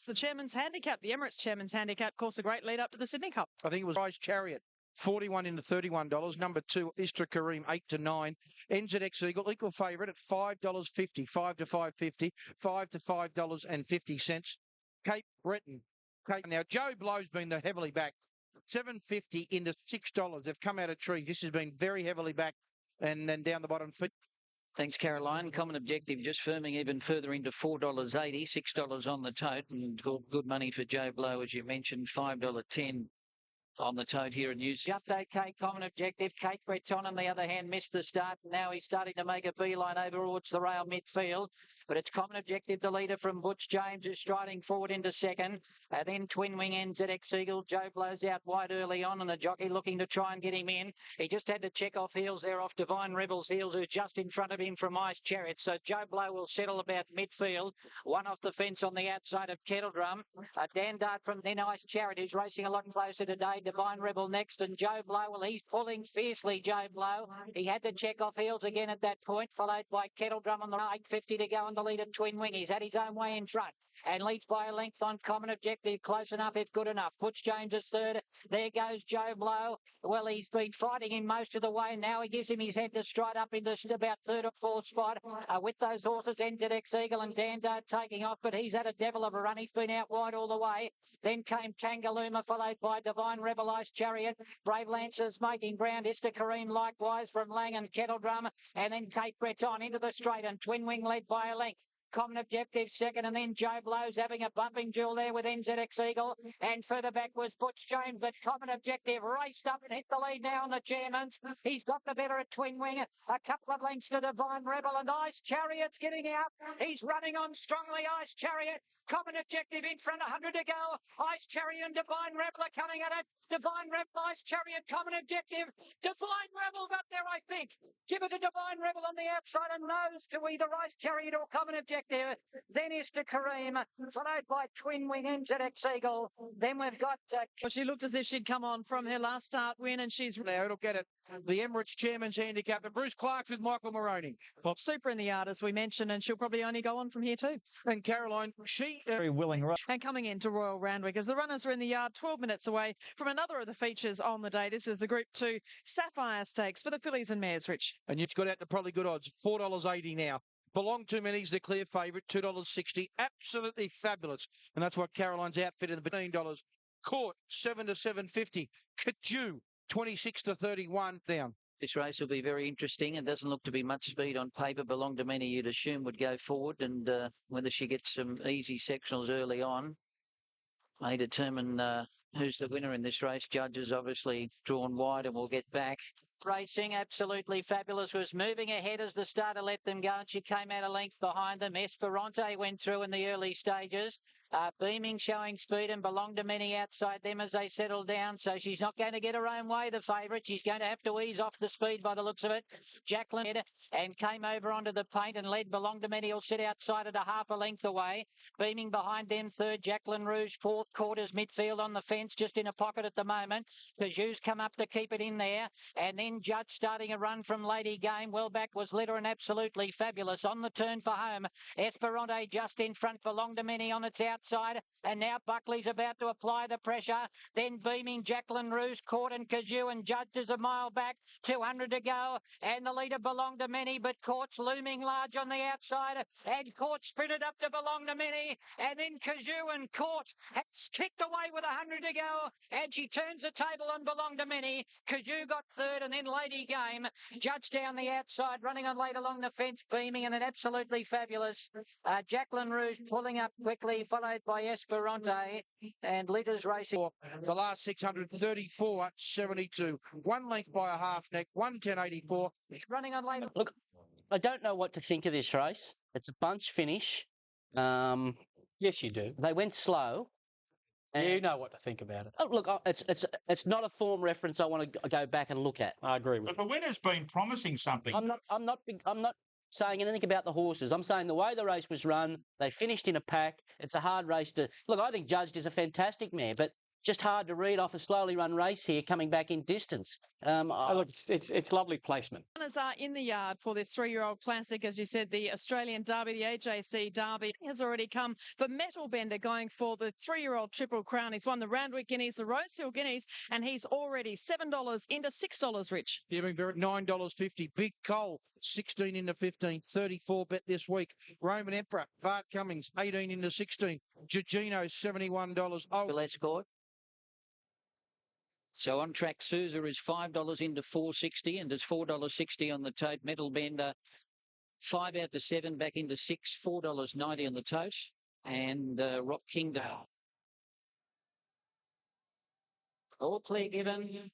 the Chairman's Handicap, the Emirates Chairman's Handicap, of course, a great lead up to the Sydney Cup. I think it was Prize Chariot. 41 into $31. Number 2, Istra Kareem, 8 to 9. NZX Eagle, equal favourite at $5.50, 5 to $5.50, 5 to $5.50. Cape Breton. Now, Joe Blow's been the heavily backed. $7.50 into $6. They've come out of tree. This has been very heavily backed. And then down the bottom feet. Thanks, Caroline. Common Objective just firming even further into $4.80, $6 on the tote. And good money for Joe Blow, as you mentioned, $5.10. On the tote here in News. Just okay, Common Objective. Kate Breton, on the other hand, missed the start. Now he's starting to make a beeline over towards the rail midfield. But it's Common Objective, the leader from Butch James, who's striding forward into second. Then Twin Wing NZX Eagle. Joe Blows out wide early on, and the jockey looking to try and get him in. He just had to check off heels there off Divine Rebel's heels, who's just in front of him from Ice Chariot. So Joe Blow will settle about midfield. One off the fence on the outside of Kettledrum. Dan Dart from then Ice Chariot, who's racing a lot closer today. Divine Rebel next, and Joe Blow, well, he's pulling fiercely, Joe Blow. He had to check off heels again at that point, followed by Kettledrum on the 8.50 to go on the lead at Twin Wing. He's had his own way in front and leads by a length on Common Objective, close enough if good enough. Butch James is third. There goes Joe Blow. Well, he's been fighting him most of the way. Now he gives him his head to stride up into about third or fourth spot with those horses, NZX Eagle and Dandard taking off, but he's had a devil of a run. He's been out wide all the way. Then came Tangaluma, followed by Divine Rebel, Ice Chariot. Brave Lancers making ground. Esther Kareem likewise from Lang and Kettledrum. And then Kate Breton into the straight, and Twin Wing led by a length. Common Objective second, and then Joe Blow's having a bumping duel there with NZX Eagle, and further back was Butch James, but Common Objective raced up and hit the lead now on the Chairman's. He's got the better at Twin Wing, a couple of lengths to Divine Rebel, and Ice Chariot's getting out. He's running on strongly, Ice Chariot. Common Objective in front, 100 to go. Ice Chariot and Divine Rebel are coming at it. Divine Rebel, Ice Chariot, Common Objective. Divine Rebel got there, I think. Give it to Divine Rebel on the outside and nose to either Ice Chariot or Common Objective. Then is to Kareem, followed by Twin Wing NZX Eagle. Then we've got... Well, she looked as if she'd come on from her last start win, and she's... Now it'll get it. The Emirates Chairman's Handicap, and Bruce Clark with Michael Moroney. Well, super in the yard, as we mentioned, and she'll probably only go on from here too. And Caroline, she... Very willing. And coming into Royal Randwick, as the runners are in the yard 12 minutes away from another of the features on the day. This is the Group 2 Sapphire Stakes for the fillies and mares, Rich. And you've got out to probably good odds, $4.80 now. Belong Too Many's the clear favourite, $2.60. Absolutely fabulous. And that's what Caroline's outfitted, $15. Court, 7 to $7.50. Kaju, 26 to 31 down. This race will be very interesting. It doesn't look to be much speed on paper. Belong to Many, you'd assume, would go forward, and whether she gets some easy sectionals early on may determine who's the winner in this race. Judges obviously drawn wide, and we'll get back. Racing, absolutely fabulous, was moving ahead as the starter let them go, and she came out a length behind them. Esperante went through in the early stages. Beaming, showing speed, and Belong to Many outside them as they settle down. So she's not going to get her own way, the favourite. She's going to have to ease off the speed by the looks of it. Jacqueline and came over onto the paint and led. Belong to Many will sit outside at a half a length away. Beaming behind them third. Jacqueline Rouge fourth. Quarters midfield on the fence, just in a pocket at the moment. Kaju's come up to keep it in there. And then Judge starting a run from Lady Game. Well back was Litter and absolutely fabulous. On the turn for home. Esperante just in front. Belong to Many on its outside, and now Buckley's about to apply the pressure. Then Beaming, Jacqueline Rouge, Court and Kaju, and Judge is a mile back, 200 to go, and the leader Belong to Many, but Court's looming large on the outside, and Court sprinted up to Belong to Many, and then Kaju and Court has kicked away with 100 to go, and she turns the table on Belong to Many. Kaju got third, and then Lady Game, Judge down the outside, running on late along the fence, Beaming, and then absolutely fabulous. Jacqueline Rouge pulling up quickly, followed by Esperante, and Litter's racing. The last 634, 72. One length by a half neck, 110.84. Running on later. Look, I don't know what to think of this race. It's a bunch finish. Yes, you do. They went slow. You know what to think about it. Oh, look, it's not a form reference I want to go back and look at. I agree with But the winner's been promising something. I'm not saying anything about the horses. I'm saying the way the race was run, they finished in a pack. It's a hard race to look. I think Judge is a fantastic mare, but just hard to read off a slowly run race here coming back in distance. Look, it's lovely placement. Runners are in the yard for this 3-year-old classic. As you said, the Australian Derby, the AJC Derby, has already come for Metal Bender going for the 3-year-old Triple Crown. He's won the Randwick Guineas, the Rosehill Guineas, and he's already $7 into $6, Rich. Yeah, $9.50. Big Cole, 16 into 15, 34 bet this week. Roman Emperor, Bart Cummings, 18 into 16. Gigino, $71. Oh, Escort. So on track, Sousa is $5 into $4.60, and it's $4.60 on the tote. Metal Bender, 5 out to 7, back into 6, $4.90 on the tote. And Rock Kingdom. All clear given.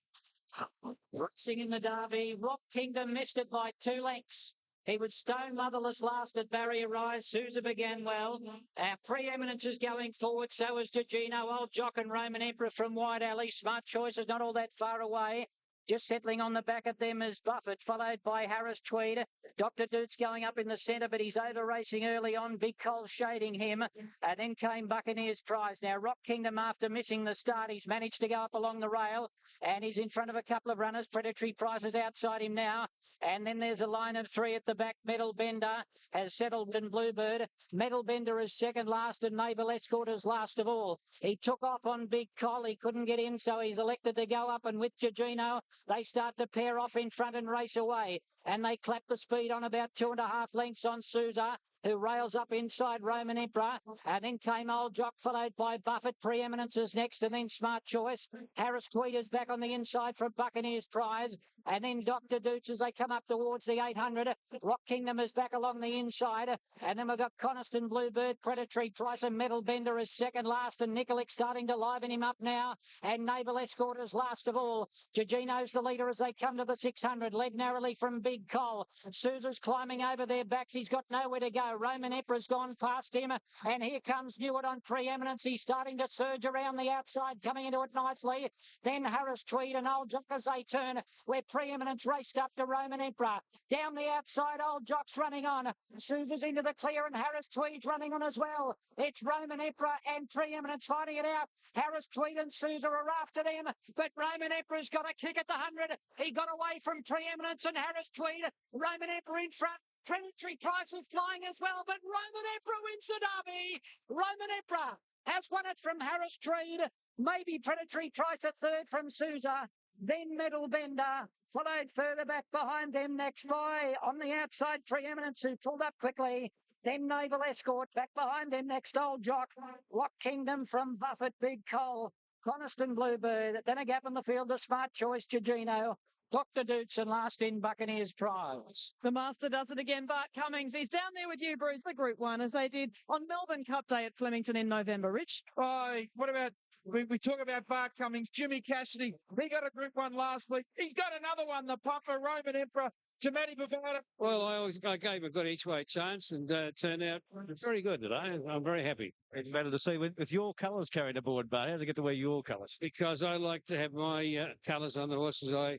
Racing in the Derby. Rock Kingdom missed it by 2 lengths. He was stone motherless last at Barrier Rise. Sousa began well. Our preeminence is going forward. So is Gigino, Old Jock and Roman Emperor from Wide Alley. Smart Choice is not all that far away. Just settling on the back of them is Buffett, followed by Harris Tweed. Dr. Dute's going up in the centre, but he's over racing early on. Big Cole shading him. And then came Buccaneer's Prize. Now, Rock Kingdom, after missing the start, he's managed to go up along the rail. And he's in front of a couple of runners. Predatory Prize is outside him now. And then there's a line of 3 at the back. Metal Bender has settled in Bluebird. Metal Bender is second last and Naval Escort is last of all. He took off on Big Cole. He couldn't get in, so he's elected to go up. And with Gigino, they start to pair off in front and race away. And they clap the speed on about 2.5 lengths on Sousa, who rails up inside Roman Emperor. And then came Old Jock, followed by Buffett. Preeminence is next, and then Smart Choice. Harris Tweed is back on the inside for Buccaneer's Prize. And then Dr. Dutes as they come up towards the 800. Rock Kingdom is back along the inside. And then we've got Coniston, Bluebird, Predatory Price, and Metal Bender is second last. And Nikolic starting to liven him up now. And Naval Escort is last of all. Gigino's the leader as they come to the 600. Led narrowly from Big Cole. Sousa's climbing over their backs. He's got nowhere to go. Roman Emperor's gone past him. And here comes Newitt on preeminence. He's starting to surge around the outside, coming into it nicely. Then Harris Tweed and Old Jock as they turn. Where preeminence raced up to Roman Emperor. Down the outside, Old Jock's running on. Sousa's into the clear and Harris Tweed's running on as well. It's Roman Emperor and preeminence fighting it out. Harris Tweed and Sousa are after them, but Roman Emperor's got a kick at the 100. He got away from preeminence and Harris Tweed. Roman Emperor in front. Predatory Price is flying as well, but Roman Emperor wins the Derby. Roman Emperor has won it from Harris Tweed. Maybe Predatory Price a third from Sousa. Then Metal Bender, followed further back behind them next by, on the outside, Preeminence, who pulled up quickly. Then Naval Escort, back behind them next, Old Jock. Rock Kingdom from Buffett, Big Cole. Coniston, Bluebird. Then a gap in the field, the Smart Choice, Gigino. Dr. Dutes and last in Buccaneer's Prize. The Master does it again, Bart Cummings. He's down there with you, Bruce, the Group 1, as they did on Melbourne Cup Day at Flemington in November. Rich? Oh, what about, we talk about Bart Cummings, Jimmy Cassidy. He got a Group 1 last week. He's got another one, the pumper, Roman Emperor. Jamati Bavada. Well, I gave a good each-way chance and turned out very good today. I'm very happy. It's better to see with your colours carried aboard, Barry. How to get to wear your colours? Because I like to have my colours on the horses I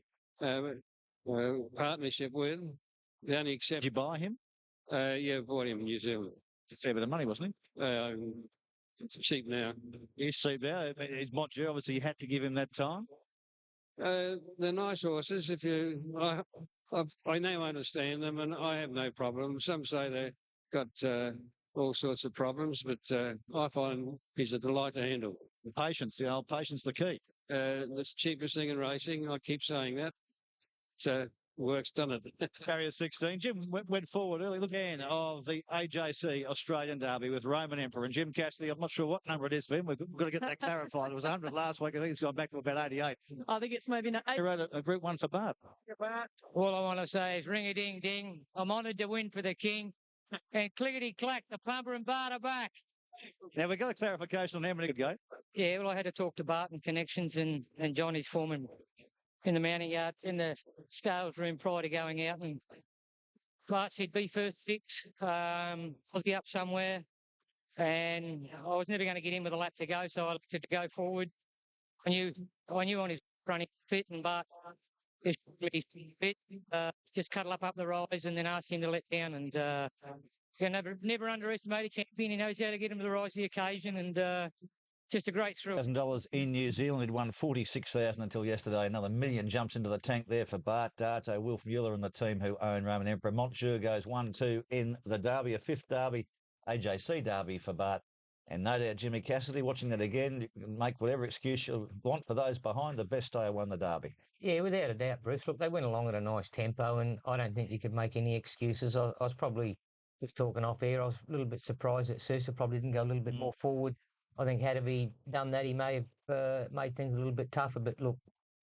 partnership with. The only exception. Did you buy him? Yeah, bought him in New Zealand. It's a fair bit of money, wasn't it? It's cheap now. He's cheap now. Is Montjeu, obviously, you had to give him that time? They're nice horses. If you, I now understand them, and I have no problem. Some say they've got all sorts of problems, but I find he's a delight to handle. Patience, the old patience, the key. That's the cheapest thing in racing. I keep saying that. So work's done it. Barrier 16. Jim went forward early. Look again of the AJC Australian Derby with Roman Emperor and Jim Cassidy. I'm not sure what number it is for him. We've got to get that clarified. It was 100 last week. I think it's gone back to about 88. I think it's maybe not. He wrote a Group 1 for Bart. All I want to say is ring-a-ding-ding. I'm honoured to win for the King. And clickety-clack, the pumper and Bart are back. Now, we got a clarification on how many could go. Yeah, well, I had to talk to Bart and Connections and Johnny's foreman in the mounting yard, in the scales room prior to going out. And Bart said, be first fix. I'll be up somewhere. And I was never going to get in with a lap to go, so I elected to go forward. I knew on his running fit, and Bart is really fit. Just cuddle up the rise and then ask him to let down. And you can never underestimate a champion. He knows how to get him to the rise of the occasion. And just a great thrill. $1,000 in New Zealand. He'd won 46,000 until yesterday. Another million jumps into the tank there for Bart Darto, Wilf Mueller and the team who own Roman Emperor. Montjeu goes 1-2 in the Derby, a fifth Derby, AJC Derby for Bart. And no doubt Jimmy Cassidy, watching it again, you can make whatever excuse you want for those behind. The best stayer won the Derby. Yeah, without a doubt, Bruce. Look, they went along at a nice tempo, and I don't think you could make any excuses. I was probably, just talking off air, I was a little bit surprised that Sousa probably didn't go a little bit more forward. I think had he done that, he may have made things a little bit tougher. But look,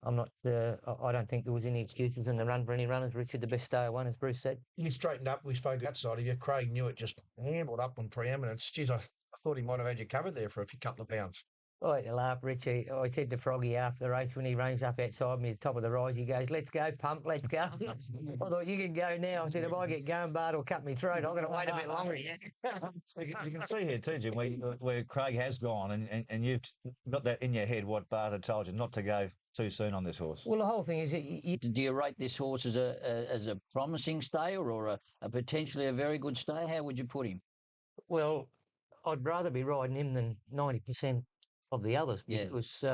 I'm not. I don't think there was any excuses in the run for any runners. Richard, the best stayer, won, as Bruce said. He straightened up. We spoke outside of you. Craig knew it. Just hambled up on preeminence. Geez, I thought he might have had you covered there for a few couple of pounds. I had to laugh, Richie. I said to Froggy after the race when he ranged up outside me at the top of the rise, he goes, "Let's go, pump, let's go." I thought, "You can go now." I said, "If I get going, Bart will cut me throat. I'm going to wait a bit longer." You can see here too, Jim, where Craig has gone, and you've got that in your head, what Bart had told you, not to go too soon on this horse. Well, the whole thing is, Do you rate this horse as a promising stayer or a potentially a very good stayer? How would you put him? well, I'd rather be riding him than 90% of the others because,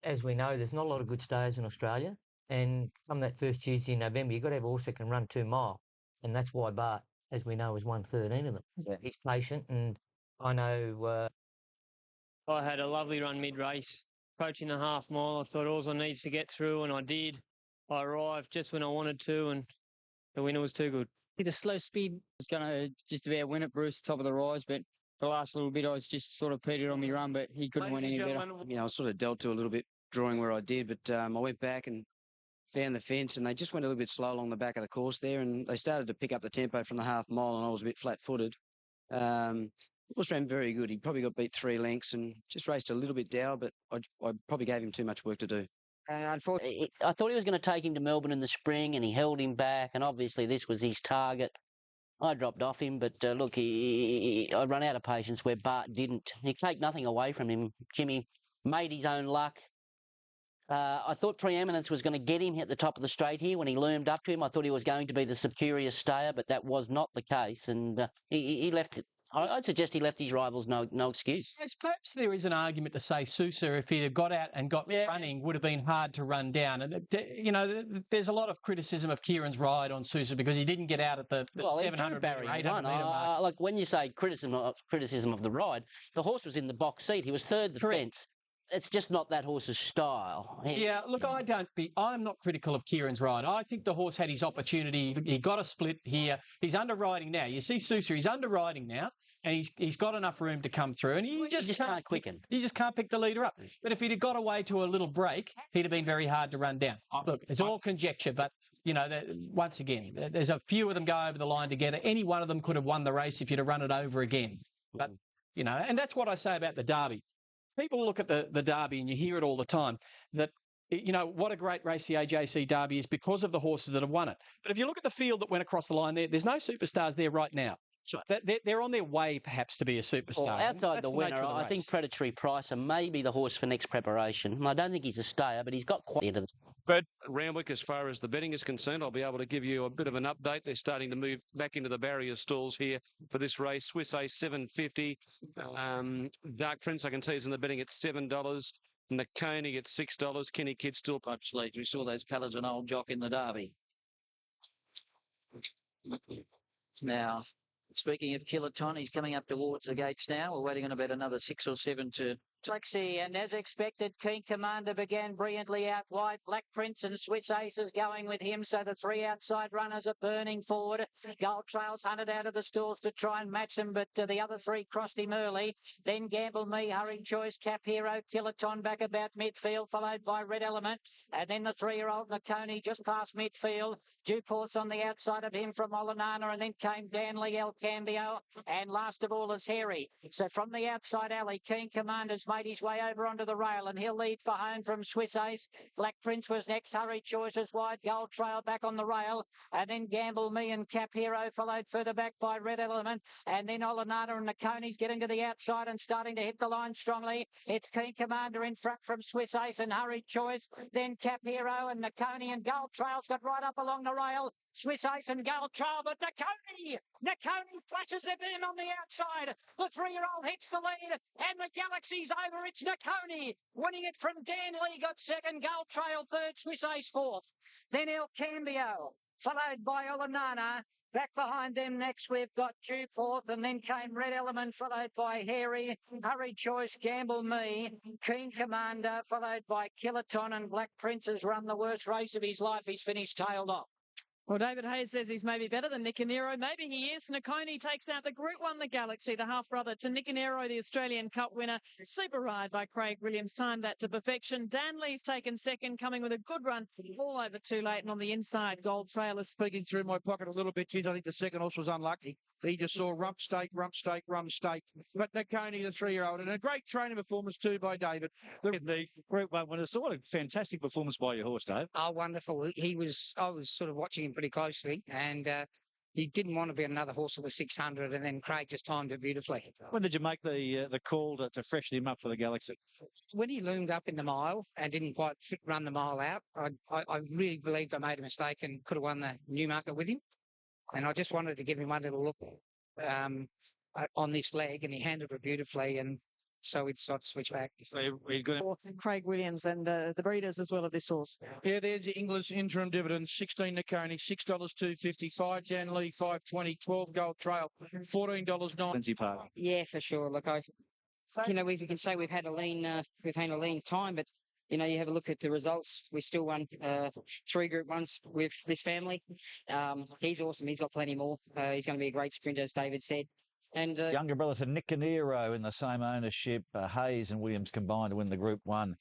as we know, there's not a lot of good stayers in Australia. And come that first Tuesday in November, you've got to have a horse that can run 2 mile. And that's why Bart, as we know, has won 13 of them. Yeah. He's patient, and I know... I had a lovely run mid-race, approaching the half mile. I thought all I needed to get through, and I did. I arrived just when I wanted to, and the winner was too good. The slow speed was going to just about win it, Bruce, top of the rise, but the last little bit I was just sort of petered on my run, but he couldn't win any better. You know, I was sort of dealt to a little bit drawing where I did, but I went back and found the fence, and they just went a little bit slow along the back of the course there, and they started to pick up the tempo from the half mile, and I was a bit flat-footed. Horse ran very good. He probably got beat 3 lengths and just raced a little bit down, but I probably gave him too much work to do. Unfortunately, I thought he was going to take him to Melbourne in the spring, and he held him back, and obviously this was his target. I dropped off him, but look, I run out of patience where Bart didn't. He take nothing away from him. Jimmy made his own luck. I thought Preeminence was going to get him at the top of the straight here when he loomed up to him. I thought he was going to be the superior stayer, but that was not the case, and he left it. I'd suggest he left his rivals no excuse. Yes, perhaps there is an argument to say Sousa, if he'd have got out and got running, would have been hard to run down. And, you know, there's a lot of criticism of Kieran's ride on Sousa because he didn't get out at the 700 metre, 800 metre mark. Like when you say criticism of the ride, the horse was in the box seat. He was third the fence. It's just not that horse's style. Yeah, look, I'm not critical of Kieran's ride. I think the horse had his opportunity. He got a split here. He's underriding now. You see Sousa, he's underriding now, and he's got enough room to come through. And he just can't quicken. You just can't pick the leader up. But if he'd have got away to a little break, he'd have been very hard to run down. Look, it's all conjecture, but, you know, once again, there's a few of them go over the line together. Any one of them could have won the race if you'd have run it over again. But, you know, and that's what I say about the Derby. People look at the Derby, and you hear it all the time, that, you know, what a great race the AJC Derby is because of the horses that have won it. But if you look at the field that went across the line there's no superstars there right now. Sure. They're on their way, perhaps, to be a superstar. Well, outside the winner, I think Predatory Pricer may be the horse for next preparation. I don't think he's a stayer, but he's got quite into the... But Randwick, as far as the betting is concerned, I'll be able to give you a bit of an update. They're starting to move back into the barrier stalls here for this race. Swiss Ace, $7.50. Dark Prince, I can tell you, is in the betting at $7. Nakoni at $6. Kenny Kidd still Punch leads. We saw those colours an old jock in the Derby. Now, speaking of Killaton, he's coming up towards the gates now. We're waiting on about another 6 or 7 to... Taxi, and as expected, Keen Commander began brilliantly out wide. Black Prince and Swiss Aces going with him, so the 3 outside runners are burning forward. Gold Trails hunted out of the stalls to try and match them, but the other 3 crossed him early. Then Gamble Me, Hurry Choice, Cap Hero, Killaton back about midfield, followed by Red Element, and then the 3-year-old Nakoni just past midfield. Duport's on the outside of him from Molinana, and then came Danley, El Cambio, and last of all is Harry. So from the outside alley, Keen Commander's made his way over onto the rail, and he'll lead for home from Swiss Ace. Black Prince was next. Hurry Choices wide. Gold Trail back on the rail, and then Gamble Me and Cap Hero followed further back by Red Element, and then Olanada and Nakoni's getting to the outside and starting to hit the line strongly. It's Keen Commander in front from Swiss Ace and Hurry Choice, then Cap Hero and Nakoni, and Gold Trail's got right up along the rail. Swiss Ace and Gold Trail, but Nakoni flashes it in on the outside. The 3-year-old hits the lead, and the Galaxy's over. It's Nakoni winning it from Dan Lee, got second. Gold Trail third, Swiss Ace fourth. Then El Cambio, followed by Olanana. Back behind them next, we've got Due fourth, and then came Red Element, followed by Harry, Hurry Choice, Gamble Me, Keen Commander, followed by Killaton, and Black Prince has run the worst race of his life. He's finished tailed off. Well, David Hayes says he's maybe better than Nicanero. Maybe he is. Nakoni takes out the Group 1, the Galaxy, the half-brother to Nicanero, the Australian Cup winner. Super ride by Craig Williams, timed that to perfection. Dan Lee's taken second, coming with a good run, all over too late, and on the inside, Gold Trail is speaking through my pocket a little bit, Giz. I think the second horse was unlucky. He just saw rump stake. But Nakoni, the 3-year-old, and a great training performance too by David. The Group 1 winner. So what a fantastic performance by your horse, Dave. Oh, wonderful. I was sort of watching him pretty closely, and he didn't want to be another horse of the 600, and then Craig just timed it beautifully. When did you make the call to freshen him up for the Galaxy? When he loomed up in the mile and didn't quite run the mile out, I really believed I made a mistake and could have won the Newmarket with him. And I just wanted to give him one little look on this leg, and he handled it beautifully, and so we decided to switch back. So Craig Williams and the breeders as well of this horse. Yeah, there's the English interim dividend. 16 Nakoni, $6.250, 5 Dan Lee, $5.20, 12 Gold Trail, $14.09. Lindsay Park. Yeah, for sure. Look, we can say we've had a lean time, but you have a look at the results. We still won 3 Group 1s with this family. He's awesome. He's got plenty more. He's going to be a great sprinter, as David said. And younger brother to Nicanero in the same ownership. Hayes and Williams combined to win the Group 1.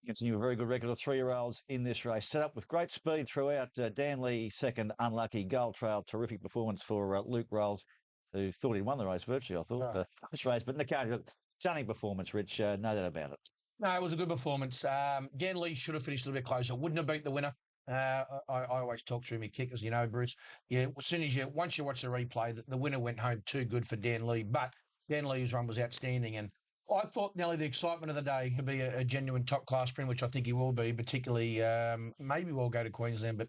Continue a very good record of 3-year-olds in this race. Set up with great speed throughout. Dan Lee, second, unlucky. Gold Trail, terrific performance for Luke Rolls, who thought he won the race virtually, I thought, this race. But Nakoni, stunning performance, Rich, no doubt about it. No, it was a good performance. Dan Lee should have finished a little bit closer. Wouldn't have beat the winner. I always talk through my kickers, Bruce. Yeah, as soon as once you watch the replay, the winner went home too good for Dan Lee. But Dan Lee's run was outstanding, and I thought Nelly, the excitement of the day, could be a genuine top-class sprint, which I think he will be, particularly maybe we'll go to Queensland, but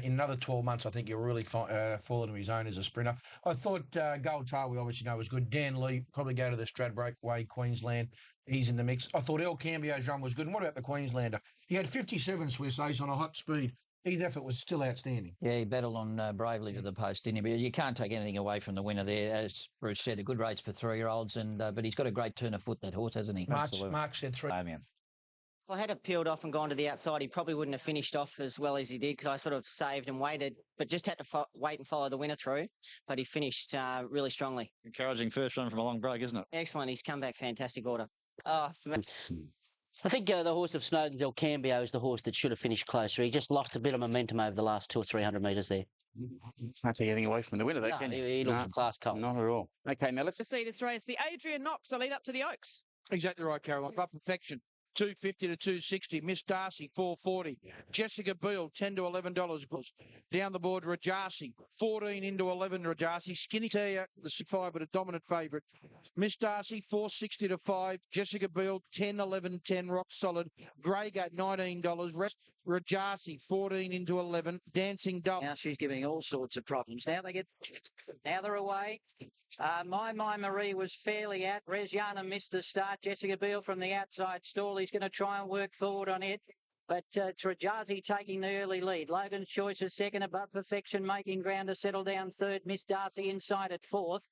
in another 12 months, I think he'll really fall into his own as a sprinter. I thought Gold Trail, we obviously know, was good. Dan Lee, probably go to the Stradbroke Way, Queensland. He's in the mix. I thought El Cambio's run was good. And what about the Queenslander? He had 57 Swiss Ace on a hot speed. His effort was still outstanding. Yeah, he battled on bravely to the post, didn't he? But you can't take anything away from the winner there. As Bruce said, a good race for 3-year-olds, and but he's got a great turn of foot, that horse, hasn't he? Mark said 3. If I had peeled off and gone to the outside, he probably wouldn't have finished off as well as he did, because I sort of saved and waited, but just had to wait and follow the winner through. But he finished really strongly. Encouraging first run from a long break, isn't it? Excellent. He's come back fantastic order. I think the horse of Snowden's El Cambio is the horse that should have finished closer. He just lost a bit of momentum over the last 200 or 300 metres there. Can't take anything away from the winner, though, can you? He looks a class cop. Not at all. Okay, now let's see this race. The Adrian Knox, the lead up to the Oaks. Exactly right, Caroline. But perfection. 250 to 260. Miss Darcy, 440. Jessica Beale, $10 to $11. Down the board, Rajasi, 14 into 11. Rajasi, Skinny Tia, the 5, but a dominant favourite. Miss Darcy, 460 to 5. Jessica Beale, 10, 11, 10. Rock solid. Greygat, $19. Rajasi, 14 into 11. Dancing Double. Now she's giving all sorts of problems. Now they're away. My Marie was fairly out. Rezjana missed the start. Jessica Beale from the outside stall. He's going to try and work forward on it. But Trajazi taking the early lead. Logan's Choice is second, Above Perfection making ground to settle down third. Miss Darcy inside at fourth.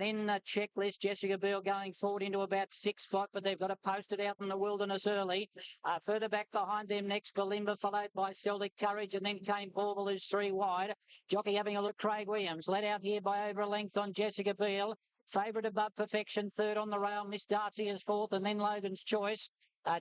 Then Checklist, Jessica Beale going forward into about 6th spot, but they've got to post it out in the wilderness early. Further back behind them next, Balimba, followed by Celtic Courage, and then came Bauble, who's 3 wide. Jockey having a look, Craig Williams, led out here by over a length on Jessica Beale. Favourite Above Perfection, third on the rail. Miss Darcy is fourth, and then Logan's Choice.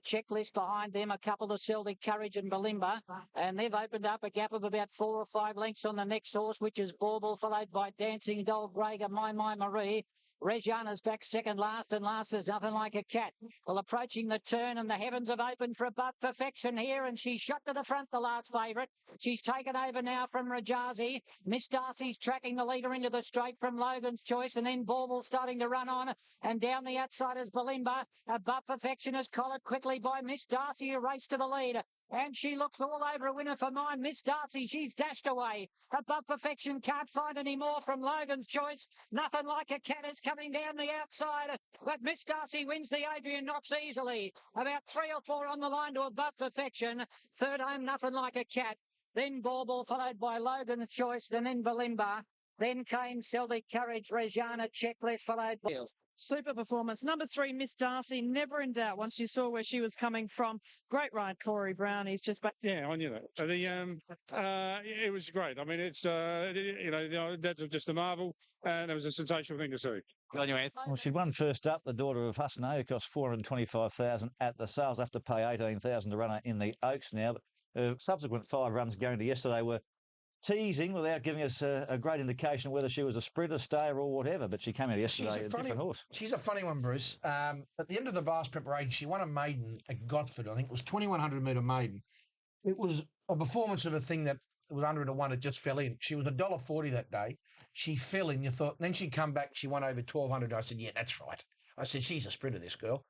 Checklist behind them, a couple of Celtic Courage and Balimba, and they've opened up a gap of about 4 or 5 lengths on the next horse, which is Bauble, followed by Dancing Doll, Grega, My Marie. Rezjana's back second last, and last is Nothing Like a Cat. Well, approaching the turn, and the heavens have opened for Above Perfection here, and she's shot to the front, the last favourite. She's taken over now from Rajazi. Miss Darcy's tracking the leader into the straight from Logan's Choice, and then Bauble starting to run on, and down the outside is Balimba. Above Perfection is collared quickly by Miss Darcy, who raced to the lead. And she looks all over a winner for mine. Miss Darcy, she's dashed away. Above Perfection, can't find any more from Logan's Choice. Nothing Like a Cat is coming down the outside. But Miss Darcy wins the Adrian Knox easily. About 3 or 4 on the line to Above Perfection. Third home, Nothing Like a Cat. Then Bauble, followed by Logan's Choice, then Balimba. Then came Celtic Courage, Rejana Checklist, followed by... Super performance. Number 3, Miss Darcy, never in doubt once you saw where she was coming from. Great ride, Corey Brown. He's just back. Yeah, I knew that. It was great. I mean, it's, that's just a marvel, and it was a sensational thing to see. Well, she'd won first up, the daughter of Husno. It cost $425,000 at the sales. Have to pay $18,000 to run her in the Oaks now. But subsequent 5 runs going to yesterday were teasing without giving us a great indication of whether she was a sprinter, stayer or whatever, but she came out yesterday a different horse. She's a funny one, Bruce. At the end of the vast preparation, she won a maiden at Gosford. I think it was 2,100 metre maiden. It was a performance of a thing that was 100 to 1. It just fell in. She was $1.40 that day. She fell in. You thought, then she'd come back. She won over 1,200. I said, yeah, that's right. I said, she's a sprinter, this girl.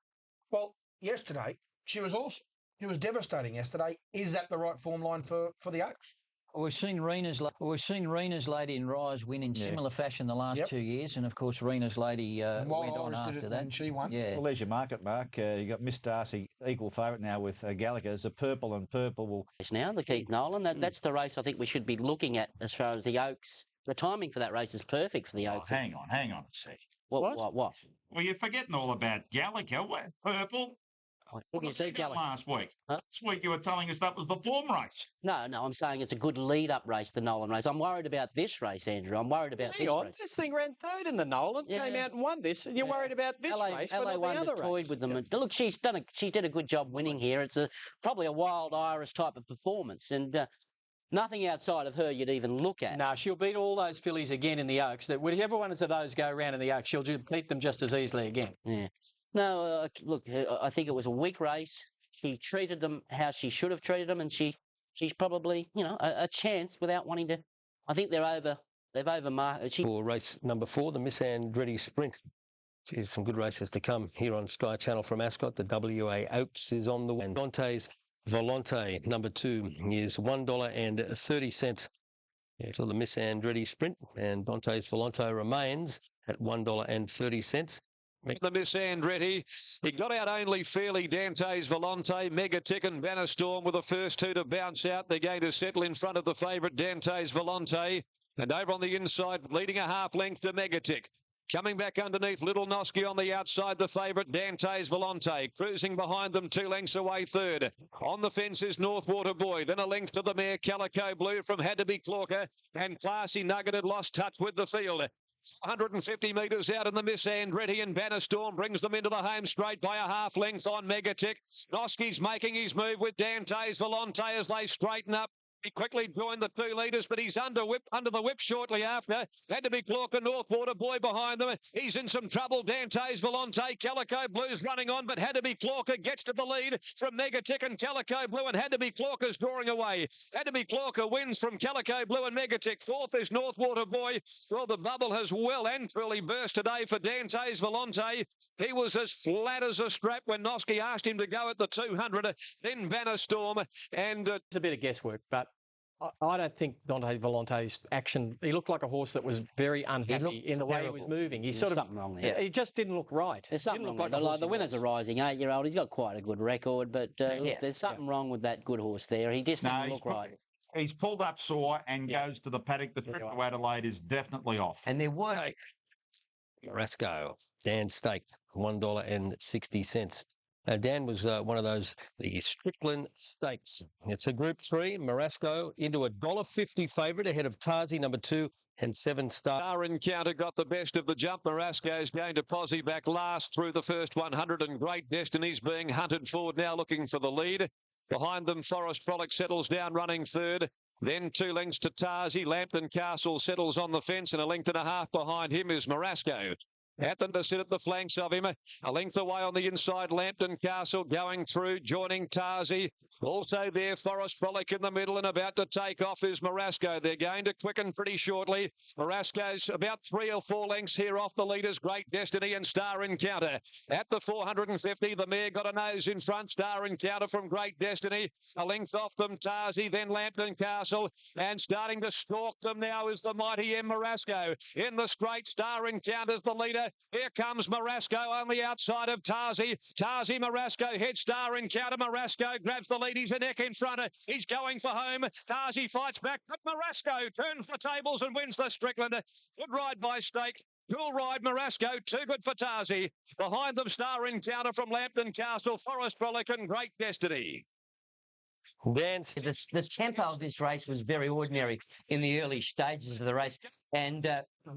Well, yesterday, she was awesome. She was devastating yesterday. Is that the right form line for the Oaks? We've seen Rena's Lady and Rise win in similar fashion the last 2 years, and of course Rena's Lady went on after that. And she won. Yeah. Well, there's your market, Mark. You got Miss Darcy equal favourite now with Gallagher. The purple and purple will. It's now the Keith Nolan. That's the race I think we should be looking at as far as the Oaks. The timing for that race is perfect for the Oaks. Hang on a sec. What? Well, you're forgetting all about Gallagher. Purple. What did you say, Gallagher? Last week. Huh? This week you were telling us that was the form race. No, I'm saying it's a good lead-up race, the Nolan race. I'm worried about this race, Andrew. I'm worried about this race. This thing ran third in the Nolan, came out and won this, and you're worried about this race, but not the other toyed race. with them. Look, she did a good job winning here. It's probably a wild Iris type of performance, and nothing outside of her you'd even look at. No, she'll beat all those fillies again in the Oaks. Whichever one of those go around in the Oaks, she'll beat them just as easily again. Yeah. No, look, I think it was a weak race. She treated them how she should have treated them, and she's probably, a chance without wanting to. I think they've overmarked. For race number 4, the Miss Andretti Sprint. There's some good races to come here on Sky Channel from Ascot. The WA Oaks is on the way. Dante's Volante, number 2, is $1.30. So the Miss Andretti Sprint, and Dante's Volante remains at $1.30. The Miss Andretti, he got out only fairly. Dante's Volante, Megatick and Bannerstorm were the first 2 to bounce out. They're going to settle in front of the favourite Dante's Volante. And over on the inside, leading a half length to Megatick. Coming back underneath, Little Nosky on the outside, the favourite Dante's Volante. Cruising behind them, 2 lengths away third. On the fence is Northwater Boy. Then a length to the mare Calico Blue from Had to Be Clorker. And Classy Nugget had lost touch with the field. 150 metres out in the Miss Andretti, and Bannerstorm brings them into the home straight by a half length on Megatick. Nosky's making his move with Dante's Volante as they straighten up. He quickly joined the 2 leaders, but he's under the whip shortly after. Had to be Clorker, Northwater Boy behind them. He's in some trouble. Dante's Volante, Calico Blue's running on, but Had to be Clorker gets to the lead from Megatick and Calico Blue, and Had to be Clorker's drawing away. Had to be Clorker wins from Calico Blue and Megatick. 4th is Northwater Boy. Well, the bubble has well and truly burst today for Dante's Volante. He was as flat as a strap when Nosky asked him to go at the 200. Then Bannerstorm, and it's a bit of guesswork, but I don't think Dante Volante's action. He looked like a horse that was very unhappy in the way he was moving. There's something wrong there. He just didn't look right. There's something wrong. The winner's a rising 8-year-old. He's got quite a good record, but there's something wrong with that good horse there. He just didn't look right. He's pulled up sore and goes to the paddock. The trip to Adelaide is definitely off. And there were Marasco, Dan staked $1.60. Dan was one of those, the Strickland Stakes. It's a Group 3. Marasco into a $1.50 favourite ahead of Tarzi, number 2, and 7 Star Encounter got the best of the jump. Marasco's going to posse back last through the first 100, and Great Destinies being hunted forward now looking for the lead. Behind them, Forest Frolic settles down running third. Then 2 lengths to Tarzi. Lambton Castle settles on the fence, and a length and a half behind him is Marasco. Hatton to sit at the flanks of him. A length away on the inside, Lambton Castle going through, joining Tarzi. Also there, Forest Frolic in the middle, and about to take off is Marasco. They're going to quicken pretty shortly. Marasco's about 3 or 4 lengths here off the leaders, Great Destiny and Star Encounter. At the 450, the mare got a nose in front, Star Encounter from Great Destiny. A length off them, Tarzi, then Lambton Castle, and starting to stalk them now is the mighty M. Marasco. In the straight, Star Encounter's the leader. Here comes Marasco on the outside of Tarzi. Tarzi, Marasco, head Star Encounter. Marasco grabs the lead. He's a neck in front. He's going for home. Tarzi fights back, but Marasco turns the tables and wins the Strickland. Good ride by Stake. Cool ride, Marasco. Too good for Tarzi. Behind them, Star Encounter from Lambton Castle, Forest Frolic and Great Destiny. The tempo of this race was very ordinary in the early stages of the race, and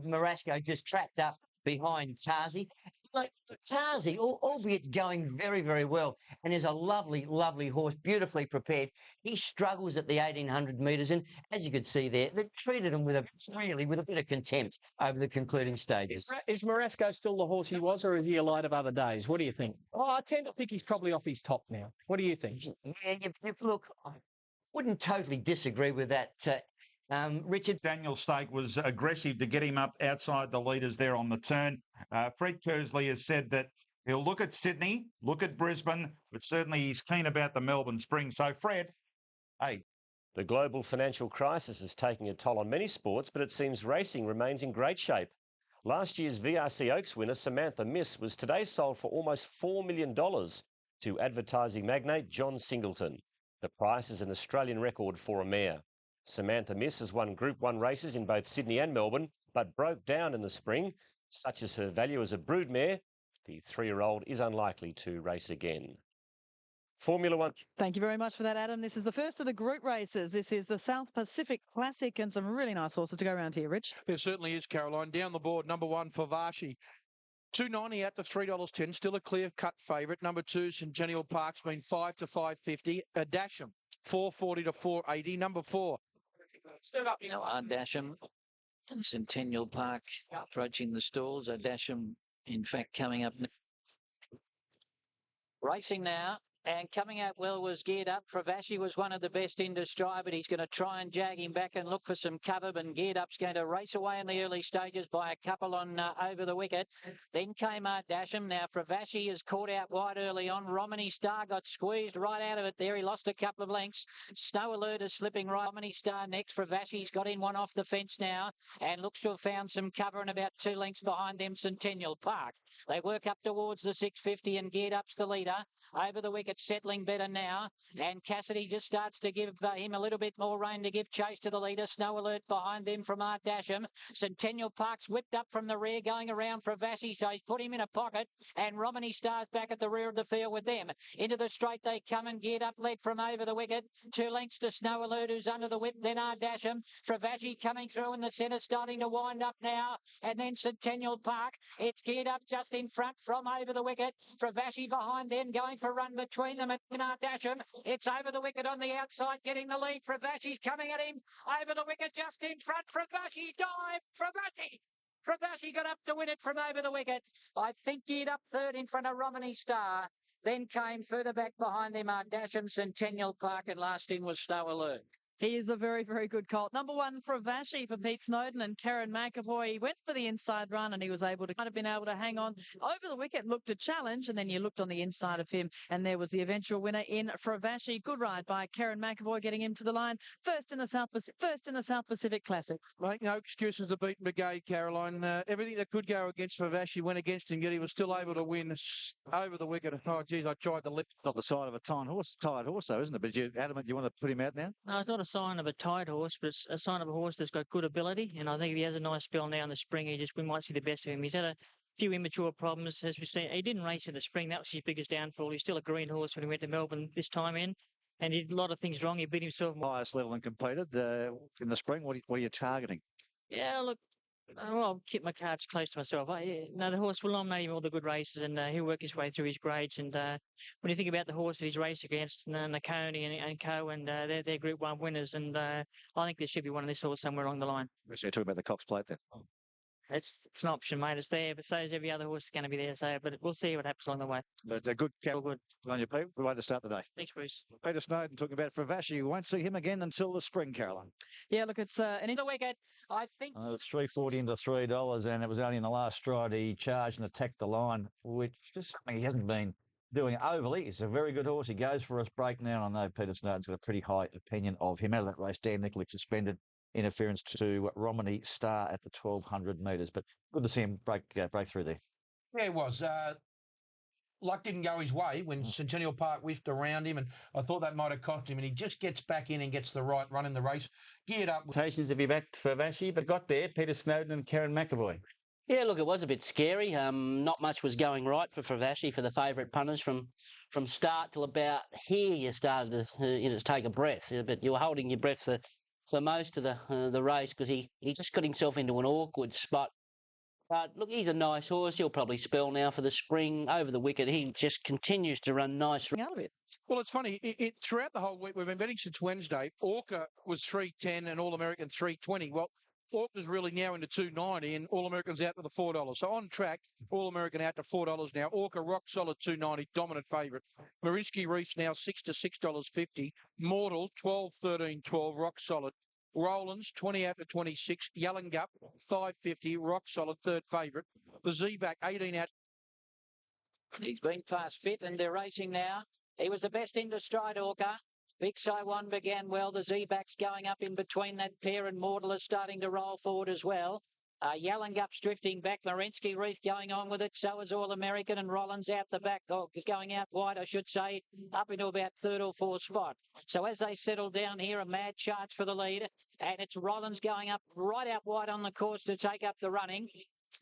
Marasco just trapped up behind Tarzi. Like Tarzi, albeit going very, very well, and is a lovely, lovely horse, beautifully prepared. He struggles at the 1,800 metres, and as you could see there, they treated him with a bit of contempt over the concluding stages. Is Marasco still the horse he was, or is he a light of other days? What do you think? Oh, I tend to think he's probably off his top now. What do you think? Yeah, look, I wouldn't totally disagree with that. Richard. Daniel Stake was aggressive to get him up outside the leaders there on the turn. Fred Kersley has said that he'll look at Sydney, look at Brisbane, but certainly he's keen about the Melbourne Spring. So, Fred, hey. The global financial crisis is taking a toll on many sports, but it seems racing remains in great shape. Last year's VRC Oaks winner, Samantha Miss, was today sold for almost $4 million to advertising magnate John Singleton. The price is an Australian record for a mare. Samantha Miss has won Group 1 races in both Sydney and Melbourne, but broke down in the spring. Such as her value as a broodmare, the 3-year-old is unlikely to race again. Formula One. Thank you very much for that, Adam. This is the first of the group races. This is the South Pacific Classic, and some really nice horses to go around here, Rich. There certainly is, Caroline. Down the board, number 1 for Vashi. $2.90 out to $3.10, still a clear-cut favourite. Number 2, Centennial Park's been $5 to $5.50. Dasham, $4.40 to $4.80. Number 4. Dasham, Centennial Park approaching the stalls. Dasham, in fact, coming up. Racing now. And coming out well was Geared Up. Fravashi was one of the best into stride, but he's going to try and jag him back and look for some cover. And Geared Up's going to race away in the early stages by a couple on over the wicket. Then came Dasham. Now Fravashi is caught out wide early on. Romany Star got squeezed right out of it there. He lost a couple of lengths. Snow Alert is slipping right. Romany Star next. Fravashi's got in one off the fence now and looks to have found some cover, and about 2 lengths behind them, Centennial Park. They work up towards the 650 and Geared Up's the leader. Over the wicket, settling better now. And Cassidy just starts to give him a little bit more rein to give chase to the leader. Snow Alert behind them from Dasham. Centennial Park's whipped up from the rear, going around for Vashi, so he's put him in a pocket. And Romany Star's back at the rear of the field with them. Into the straight they come, and Geared Up led from over the wicket. 2 lengths to Snow Alert, who's under the whip. Then Dasham. Fravashi coming through in the centre, starting to wind up now. And then Centennial Park. It's Geared Up just in front from over the wicket. Fravashi behind them, going for a run between them and Dasham. It's over the wicket on the outside, getting the lead. Fravashi's coming at him. Over the wicket just in front. Fravashi dive. Fravashi got up to win it from over the wicket. I think Geared Up third in front of Romany Star. Then came further back behind them Dasham, Centennial Park, and last in was Snow Alert. He is a very, very good colt. Number 1 for Vashi for Pete Snowden and Karen McAvoy. He went for the inside run and he was able to have been able to hang on over the wicket, looked a challenge, and then you looked on the inside of him and there was the eventual winner in for Vashi. Good ride by Karen McAvoy, getting him to the line first in the South Pacific Classic. Make no excuses to beat Brigade, Caroline. Everything that could go against Favashi went against him, yet he was still able to win over the wicket. Oh, geez, I tried to lift. Not the side of a tired horse, though, isn't it? But you, adamant, you want to put him out now? No, it's not a sign of a tired horse, but it's a sign of a horse that's got good ability. And I think if he has a nice spell now in the spring, we might see the best of him. He's had a few immature problems, as we've seen. He didn't race in the spring. That was his biggest downfall. He's still a green horse when he went to Melbourne this time in. And he did a lot of things wrong. He beat himself. Highest level and completed in the spring. What are you targeting? Yeah, look, I'll keep my cards close to myself. The horse will nominate him all the good races, and he'll work his way through his grades. And when you think about the horse that he's raced against, Nakoni and Co, and they're Group 1 winners, and I think there should be one of this horse somewhere along the line. So you're talking about the Cox Plate then? it's an option, mate. It's there, but so is every other horse going to be there. So, but we'll see what happens along the way. But a good cap good on your Pete. Good way to start the day. Thanks, Bruce. Peter Snowden talking about Fravashi. You won't see him again until the spring, Caroline. Yeah, look, it's an the wicket. I think It's $3.40 into $3, and it was only in the last stride he charged and attacked the line, which is something he hasn't been doing overly. He's a very good horse. He goes for his break now. I know Peter Snowden's got a pretty high opinion of him. Out of that race, Dan Nicholas suspended interference to Romney Star at the 1,200 metres, but good to see him break through there. Yeah, it was. Luck didn't go his way when Centennial Park whiffed around him, and I thought that might have cost him, and he just gets back in and gets the right run in the race. Geared up. Expectations if he backed Fravashi, but got there. Peter Snowden and Karen McAvoy. Yeah, look, it was a bit scary. Not much was going right for Fravashi, for the favourite punters. From start till about here, you started to take a breath, but you were holding your breath for most of the race because he just got himself into an awkward spot. But look, he's a nice horse. He'll probably spell now for the spring. Over the wicket, he just continues to run nice out of it. Well, it's funny. Throughout the whole week, we've been betting since Wednesday. Orca was 310 and All American 320. Well, Orca's really now into 290 and All American's out to the $4. So on track, All American out to $4 now. Orca rock solid 290, dominant favourite. Marinsky Reef's now $6 to $6.50. Mortal 12, 13, 12, rock solid. Rollins, 20 out to 26. Yellingup, 550, rock solid, third favourite. The Z-back, 18 out. He's been fast fit and they're racing now. He was the best into stride, Orca. Big One began well. The Z-back's going up in between that pair and Mortal is starting to roll forward as well. Yellingup's drifting back. Marinsky Reef going on with it. So is All American and Rollins out the back. Is going out wide, I should say, up into about third or fourth spot. So as they settle down here, a mad charge for the lead. And it's Rollins going up right out wide on the course to take up the running.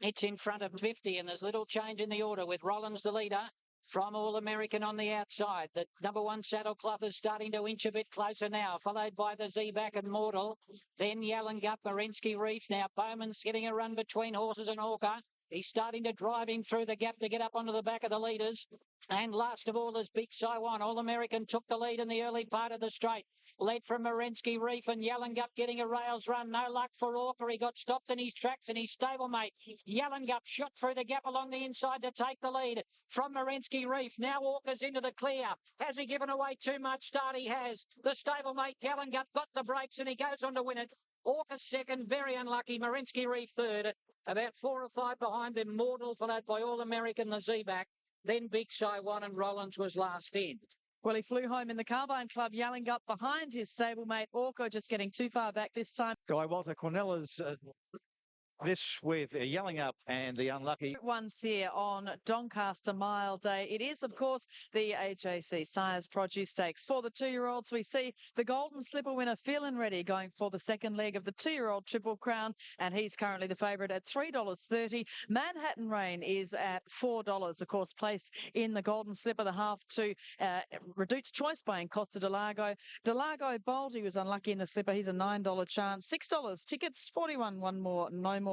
It's in front of 50 and there's little change in the order with Rollins the leader. From All American on the outside. The number one Saddlecloth is starting to inch a bit closer now, followed by the Z-back and Mortal. Then Yellingup, Marinsky Reef. Now Bowman's getting a run between horses and Orca. He's starting to drive him through the gap to get up onto the back of the leaders. And last of all is Big One. All American took the lead in the early part of the straight. Led from Marinsky Reef and Yellingup getting a rails run. No luck for Orca. He got stopped in his tracks and his stablemate Yellingup shot through the gap along the inside to take the lead from Marinsky Reef. Now Orca's into the clear. Has he given away too much start? He has. The stablemate Yellingup got the brakes and he goes on to win it. Orca second, very unlucky. Marinsky Reef third. About 4 or 5 behind them. Mortal followed by All American, the Z-back. Then Big One and Rollins was last in. Well, he flew home in the Carbine Club, yelling up behind his stablemate Orca, just getting too far back this time. Guy Walter Cornella's this with Yellingup and the unlucky ones here on Doncaster Mile Day. It is, of course, the AJC Sires Produce Stakes. For the 2-year-olds, we see the Golden Slipper winner feeling ready, going for the second leg of the 2-year-old Triple Crown, and he's currently the favourite at $3.30. Manhattan Rain is at $4, of course, placed in the Golden Slipper, the half to Reduced Choice by Costa Delago. Delago Bold, he was unlucky in the Slipper. He's a $9 chance. $6 tickets, 41, one more, no more.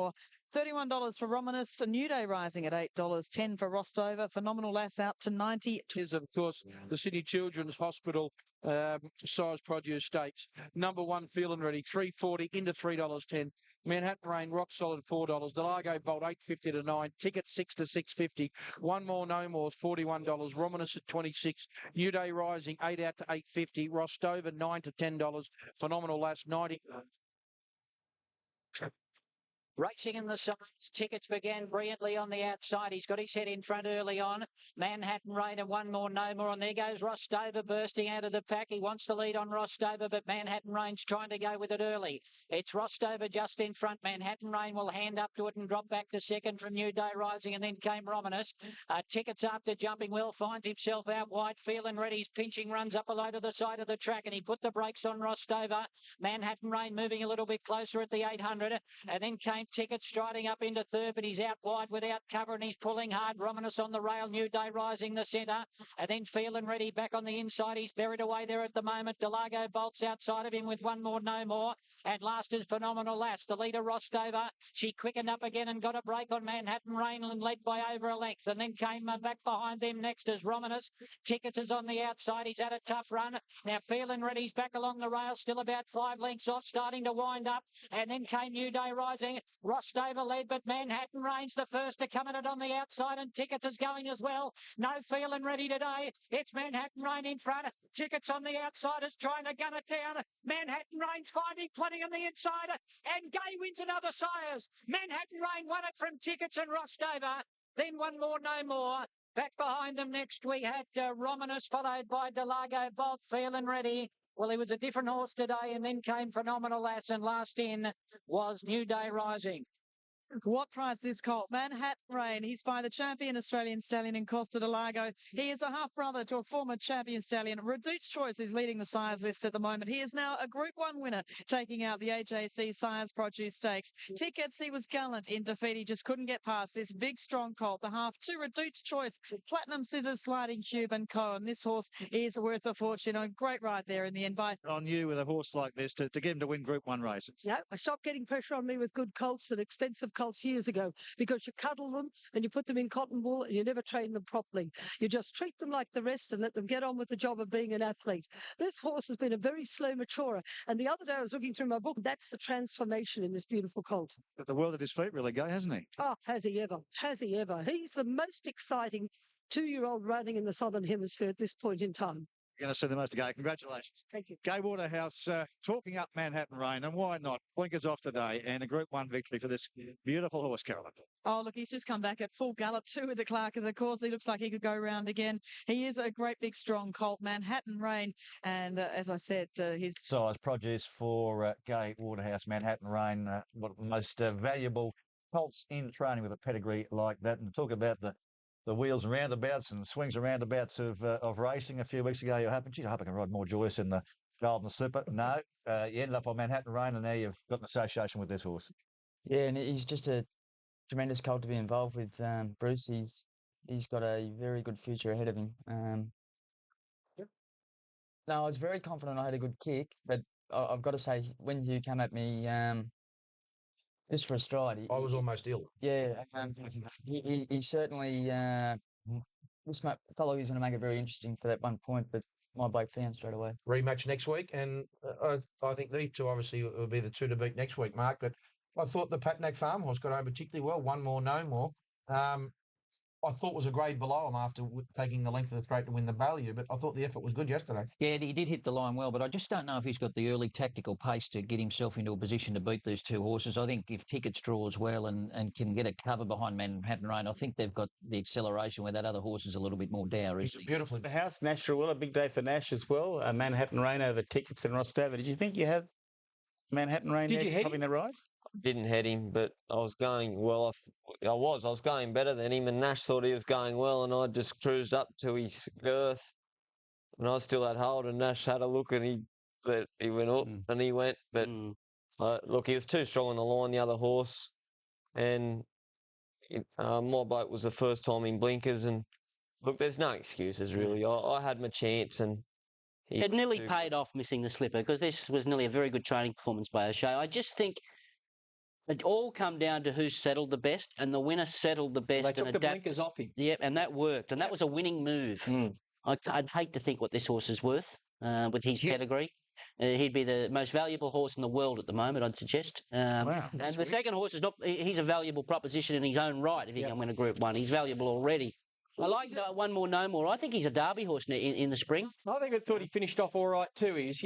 $31 for Romanus, a New Day rising at $8, 10 for Rostover, Phenomenal Lass out to 90. Is, of course, the Sydney Children's Hospital Sires Produce Stakes. Number one, feeling ready, $3.40 into $3.10. Manhattan Rain, rock solid $4. Delago Bolt, $8.50 to $9. Tickets $6 to $6.50. One more, no more, $41. Romanus at $26. New Day rising, 8 out to $8.50. Rostover, $9 to $10. Phenomenal Lass, $90. Racing in the sides, Tickets began brilliantly on the outside. He's got his head in front early on. Manhattan Rain and one more, no more. And there goes Rostover bursting out of the pack. He wants to lead on Rostover, but Manhattan Rain's trying to go with it early. It's Rostover just in front. Manhattan Rain will hand up to it and drop back to second from New Day Rising, and then came Romanus. Tickets after jumping well, finds himself out wide, feeling ready. He's pinching runs up below to the side of the track, and he put the brakes on Rostover. Manhattan Rain moving a little bit closer at the 800, and then came Ticket striding up into third, but he's out wide without cover and he's pulling hard. Romanus on the rail, New Day rising the centre, and then feeling ready back on the inside. He's buried away there at the moment. Delago bolts outside of him with one more, no more. And last is Phenomenal Lass, the leader Rostover. She quickened up again and got a break on Manhattan Rain and led by over a length, and then came back behind them next as Romanus. Tickets is on the outside. He's had a tough run. Now feeling ready, he's back along the rail, still about 5 lengths off, starting to wind up, and then came New Day rising. Rostaver led, but Manhattan Range the first to come at it on the outside, and Tickets is going as well. No feeling ready today. It's Manhattan Range in front. Tickets on the outside is trying to gun it down. Manhattan Range finding plenty on the inside, and Gay wins another Sires. Manhattan Range won it from Tickets and Rostaver. Then one more, no more. Back behind them next we had Romanus, followed by Delago Bob, feeling ready. Well, he was a different horse today, and then came Phenomenal Ass, and last in was New Day Rising. What price this colt? Manhattan Rain. He's by the champion Australian stallion in Costa del Lago. He is a half-brother to a former champion stallion. Reduced Choice, who's leading the sires list at the moment. He is now a Group 1 winner, taking out the AJC Sires Produce Stakes. Tickets, he was gallant in defeat. He just couldn't get past this big, strong colt. The half to Reduced Choice, Platinum Scissors, Sliding Cube and Co. And this horse is worth a fortune. A great ride there in the end by... On you with a horse like this to get him to win Group 1 races. Yeah, I stopped getting pressure on me with good colts and expensive colts years ago because you cuddle them and you put them in cotton wool and you never train them properly. You just treat them like the rest and let them get on with the job of being an athlete. This horse has been a very slow maturer. And the other day I was looking through my book. That's the transformation in this beautiful colt. Got the world at his feet, really, Guy, hasn't he? Oh, has he ever? Has he ever? He's the most exciting 2-year-old running in the Southern Hemisphere at this point in time. You're going to see the most of Gay. Congratulations. Thank you. Gay Waterhouse talking up Manhattan Rain, and why not? Blinkers off today, and a Group 1 victory for this beautiful horse, Carolyn. Oh, look, he's just come back at full gallop too with the Clark of the course. He looks like he could go round again. He is a great big strong colt, Manhattan Rain, and as I said, his size produce for Gay Waterhouse, Manhattan Rain, one of the most valuable colts in training with a pedigree like that. And talk about the wheels and roundabouts and swings and roundabouts of racing a few weeks ago. You happened, I hope I can ride more joyous in the Golden Slipper. No, you ended up on Manhattan Rain, and now you've got an association with this horse. Yeah, and he's just a tremendous colt to be involved with. Bruce, he's got a very good future ahead of him. No, I was very confident I had a good kick, but I've got to say, when you come at me just for a stride, I was almost ill. Yeah, he certainly. This fellow is going to make it very interesting for that one point, but my bloke found straight away. Rematch next week, and I think these two obviously will be the two to beat next week, Mark. But I thought the Patnack Farm horse got home particularly well. One more, no more. I thought was a grade below him after taking the length of the straight to win the value, but I thought the effort was good yesterday. Yeah, he did hit the line well, but I just don't know if he's got the early tactical pace to get himself into a position to beat these two horses. I think if Tickets draws well and can get a cover behind Manhattan Rain, I think they've got the acceleration where that other horse is a little bit more dour, isn't he? Beautifully. The house, Nash Will, a big day for Nash as well. Manhattan Rain over Tickets and Rostaver. Did you think you have Manhattan Rain topping the rise? Didn't head him, but I was going well. I was going better than him, and Nash thought he was going well, and I just cruised up to his girth, and I still had hold, and Nash had a look, and he went up, and he went, but look, he was too strong on the line, the other horse, and my bloke was the first time in blinkers, and look, there's no excuses really. I had my chance, and it nearly paid off missing the slipper, because this was nearly a very good training performance by O'Shea. I just think it all come down to who settled the best, and the winner settled the best. They took the blinkers off him. Yeah, and that worked, and that was a winning move. I'd hate to think what this horse is worth with his pedigree. He'd be the most valuable horse in the world at the moment, I'd suggest. Wow, and the second horse is he's a valuable proposition in his own right if he can win a Group 1. He's valuable already. I like One More, No More. I think he's a Derby horse in the spring. I thought he finished off all right too. He's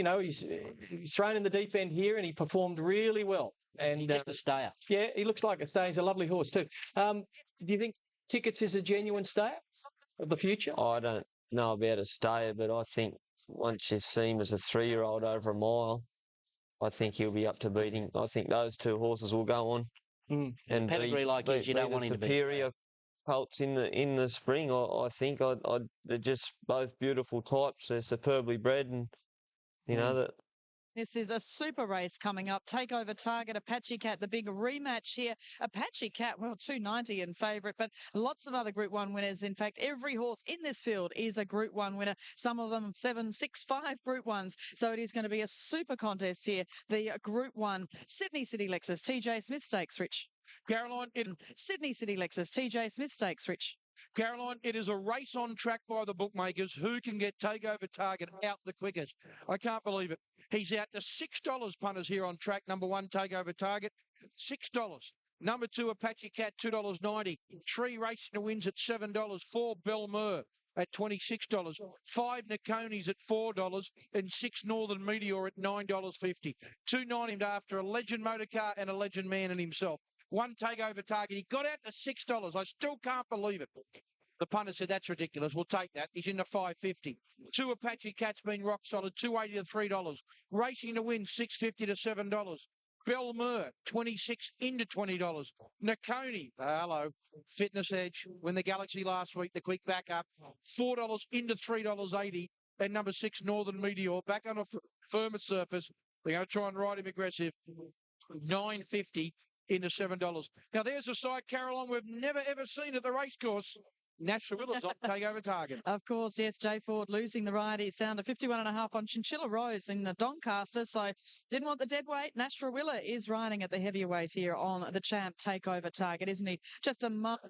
thrown in the deep end here, and he performed really well. And he's just a stayer. Yeah, he looks like a stayer. He's a lovely horse too. Do you think Tickets is a genuine stayer of the future? I don't know about a stayer, but I think once you see him as a 3-year-old over a mile, I think he'll be up to beating. I think those two horses will go on and pedigree like his, you don't want him to be superior colts in the spring. I think they're just both beautiful types. They're superbly bred, and you know that. This is a super race coming up. Takeover Target, Apache Cat, the big rematch here. Apache Cat, well, 290 in favourite, but lots of other Group 1 winners. In fact, every horse in this field is a Group 1 winner. Some of them 7, 6, 5 Group 1s. So it is going to be a super contest here. The Group 1 Sydney City Lexus TJ Smith Stakes, Rich. Caroline, Sydney City Lexus TJ Smith Stakes, Rich. Caroline, it is a race on track by the bookmakers. Who can get Takeover Target out the quickest? I can't believe it. He's out to $6 punters here on track. Number 1, Takeover Target. $6. Number 2, Apache Cat, $2.90. 3 Racing to Wins at $7. 4 Belmur at $26. 5 Naconis at $4 and 6 Northern Meteor at $9.50. 2 named after a legend motorcar and a legend man and himself. 1 Takeover Target. He got out to $6. I still can't believe it. The punter said, that's ridiculous. We'll take that. He's in the $5.50. 2 Apache Cats been rock solid, $2.80 to $3. Racing to Win, $6.50 to $7. Belmur, 26 into $20. Nakoni, hello, Fitness Edge, win the Galaxy last week, the quick backup, $4 into $3.80. And number 6, Northern Meteor, back on a firmer surface. They're going to try and ride him aggressive. $9.50 into $7. Now, there's a side, Caroline, we've never, ever seen at the racecourse. National Willers on Takeover Target. Of course, yes, Jay Ford losing the ride. He's down to 51.5 on Chinchilla Rose in the Doncaster. So didn't want the dead weight. Nashua Willa is riding at the heavyweight here on the champ Takeover Target, isn't he? Just a month.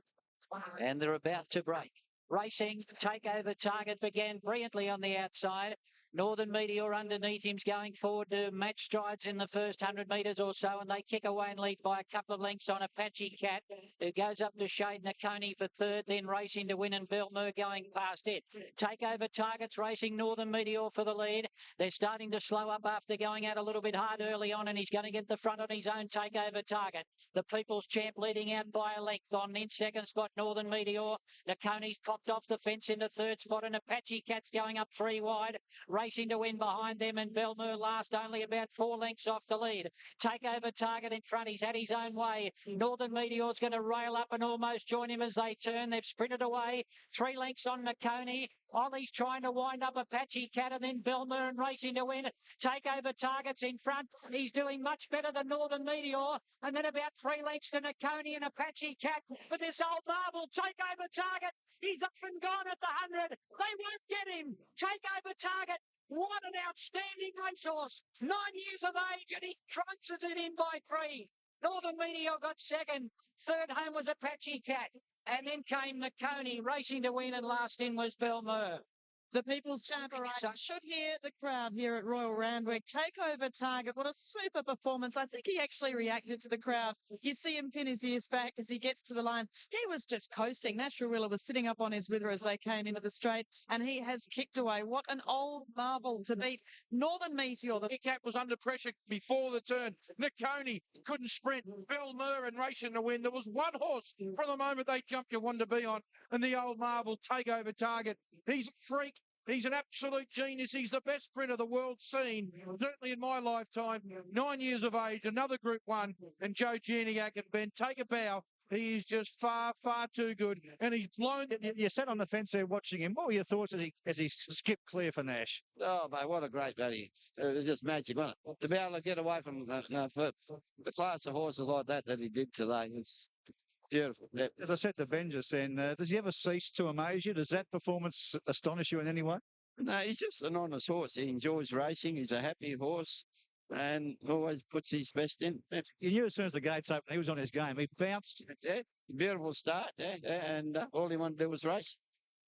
And they're about to break. Racing, Takeover Target began brilliantly on the outside. Northern Meteor underneath him's going forward to match strides in the first 100 metres or so, and they kick away and lead by a couple of lengths on Apache Cat, who goes up to Shade Nakoni for third, then Racing to Win and Belmur going past it. Takeover Target's racing Northern Meteor for the lead. They're starting to slow up after going out a little bit hard early on, and he's going to get the front on his own Takeover Target. The People's Champ leading out by a length on in second spot, Northern Meteor. Nakoni's popped off the fence in the third spot, and Apache Cat's going up 3 wide. Racing to Win behind them, and Belmur last only about 4 lengths off the lead. Takeover Target in front. He's had his own way. Northern Meteor's going to rail up and almost join him as they turn. They've sprinted away. 3 lengths on Nakoni. Ollie's trying to wind up Apache Cat, and then Belmur and Racing to Win. Takeover Target's in front. He's doing much better than Northern Meteor. And then about 3 lengths to Nakoni and Apache Cat. But this old marble, Takeover Target, he's up and gone at the 100. They won't get him. Takeover Target. What an outstanding racehorse. 9 years of age, and he trunches it in by 3. Northern Meteor got second. Third home was Apache Cat. And then came Nakoni, Racing to Win, and last in was Belmur. The People's Champ should hear the crowd here at Royal Randwick. Takeover Target, what a super performance. I think he actually reacted to the crowd. You see him pin his ears back as he gets to the line. He was just coasting. Nashua Willa was sitting up on his wither as they came into the straight, and he has kicked away. What an old marble to beat Northern Meteor. The Cat was under pressure before the turn. Nakoni couldn't sprint. Belmur and Racing to Win. There was one horse from the moment they jumped you wanted to be on, and the old marble Takeover Target. He's a freak. He's an absolute genius. He's the best sprinter the world's seen, certainly in my lifetime. 9 years of age, another Group 1, and Joe Janiak and Ben, take a bow. He is just far, far too good, and he's blown. You sat on the fence there watching him. What were your thoughts as he skipped clear for Nash? Oh, mate, what a great batting. It was just magic, wasn't it? To be able to get away from for the class of horses like that he did today, it's beautiful. Yeah. As I said to Ben just then, does he ever cease to amaze you? Does that performance astonish you in any way? No, he's just an honest horse. He enjoys racing. He's a happy horse and always puts his best in. Yeah. You knew as soon as the gates opened, he was on his game. He bounced. Yeah, beautiful start. Yeah, and all he wanted to do was race.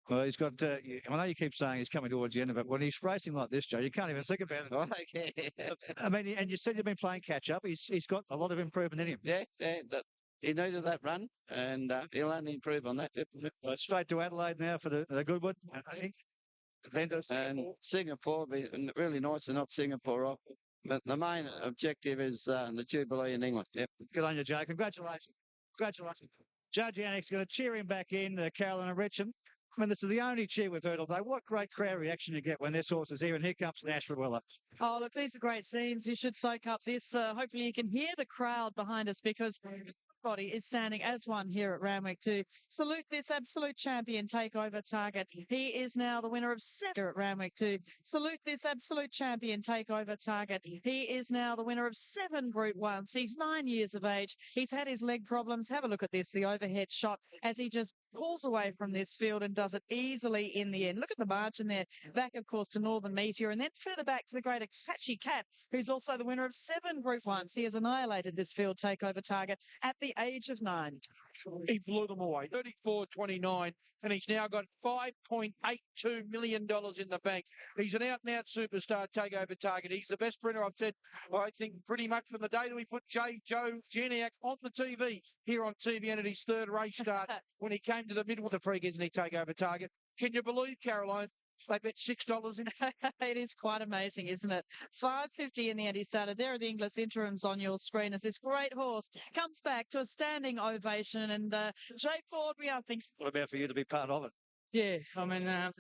Well, he's got, I know you keep saying he's coming towards the end of it. When he's racing like this, Joe, you can't even think about it. Oh, yeah. I mean, and you said you've been playing catch-up. He's got a lot of improvement in him. Yeah, he needed that run, and he'll only improve on that. Well, straight to Adelaide now for the Goodwood. And Singapore, be really nice to knock Singapore off. But the main objective is the Jubilee in England. Yep. Good on you, Joe. Congratulations. Congratulations. Joe Janik's going to cheer him back in, Carolyn and Richard. I mean, this is the only cheer we've heard all day. What great crowd reaction you get when this horse is here, and here comes Nashua Willa. Oh, look, these are great scenes. You should soak up this. Hopefully you can hear the crowd behind us, because everybody is standing as one here at Randwick to salute this absolute champion Takeover Target. He is now the winner of 7 at Randwick to salute this absolute champion Takeover Target. He is now the winner of 7 Group 1s. He's 9 years of age. He's had his leg problems. Have a look at this, the overhead shot as he just pulls away from this field and does it easily in the end. Look at the margin there. Back, of course, to Northern Meteor, and then further back to the great Apache Cat, who's also the winner of 7 Group 1s. He has annihilated this field takeover target at the age of 9. He blew them away. 34.29, and he's now got $5.82 million in the bank. He's an out-and-out superstar takeover target. He's the best sprinter, I've said, I think, pretty much from the day that we put Joe Janiak on the TV here on TVN at his 3rd race start when he came to the middle of the freak, isn't he, takeover target? Can you believe, Caroline? They bet $6 in. It is quite amazing, isn't it? $5.50 in the end he started. There are the English interims on your screen as this great horse comes back to a standing ovation. And Jay Ford, we are thinking. What about for you to be part of it? Yeah, I mean, I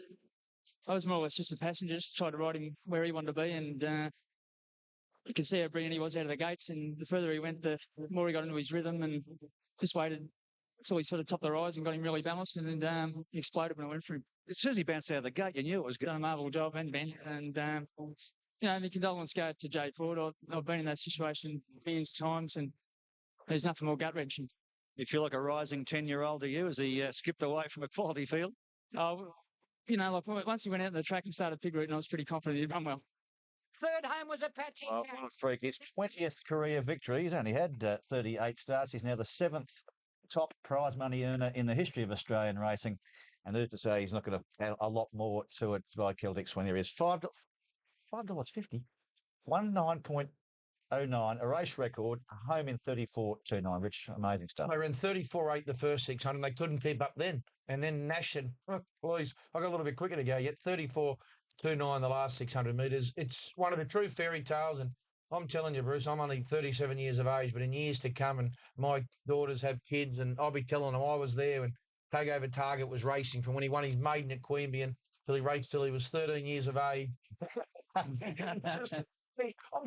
was more or less just a passenger, just tried to ride him where he wanted to be, and you could see how brilliant he was out of the gates. And the further he went, the more he got into his rhythm, and just waited until he sort of topped the rise and got him really balanced, and then he exploded when I went for him. As soon as he bounced out of the gate, you knew it was good. Done a marvel job, and Ben, and you know, the condolence go to Jay Ford. I've been in that situation millions of times, and there's nothing more gut-wrenching. You feel like a rising 10-year-old to you as he skipped away from a quality field? Oh, you know, like once he went out in the track and started pig rooting, I was pretty confident he'd run well. Third home was Apache Oh, Cat. what a freak. His 20th career victory. He's only had 38 starts. He's now the 7th top prize money earner in the history of Australian racing. And who's to say he's not going to add a lot more to it by Celtics when there is $5.50. 19.09, a race record, a home in 34.29. Rich, amazing stuff. They ran 34.8 the first 600. They couldn't keep up then. And then Nash said, oh, please, I got a little bit quicker to go yet. 34.29 the last 600 metres. It's one of the true fairy tales. And I'm telling you, Bruce, I'm only 37 years of age, but in years to come, and my daughters have kids, and I'll be telling them I was there when Takeover Target was racing from when he won his maiden at Queanbeyan till he raced till he was 13 years of age. I'm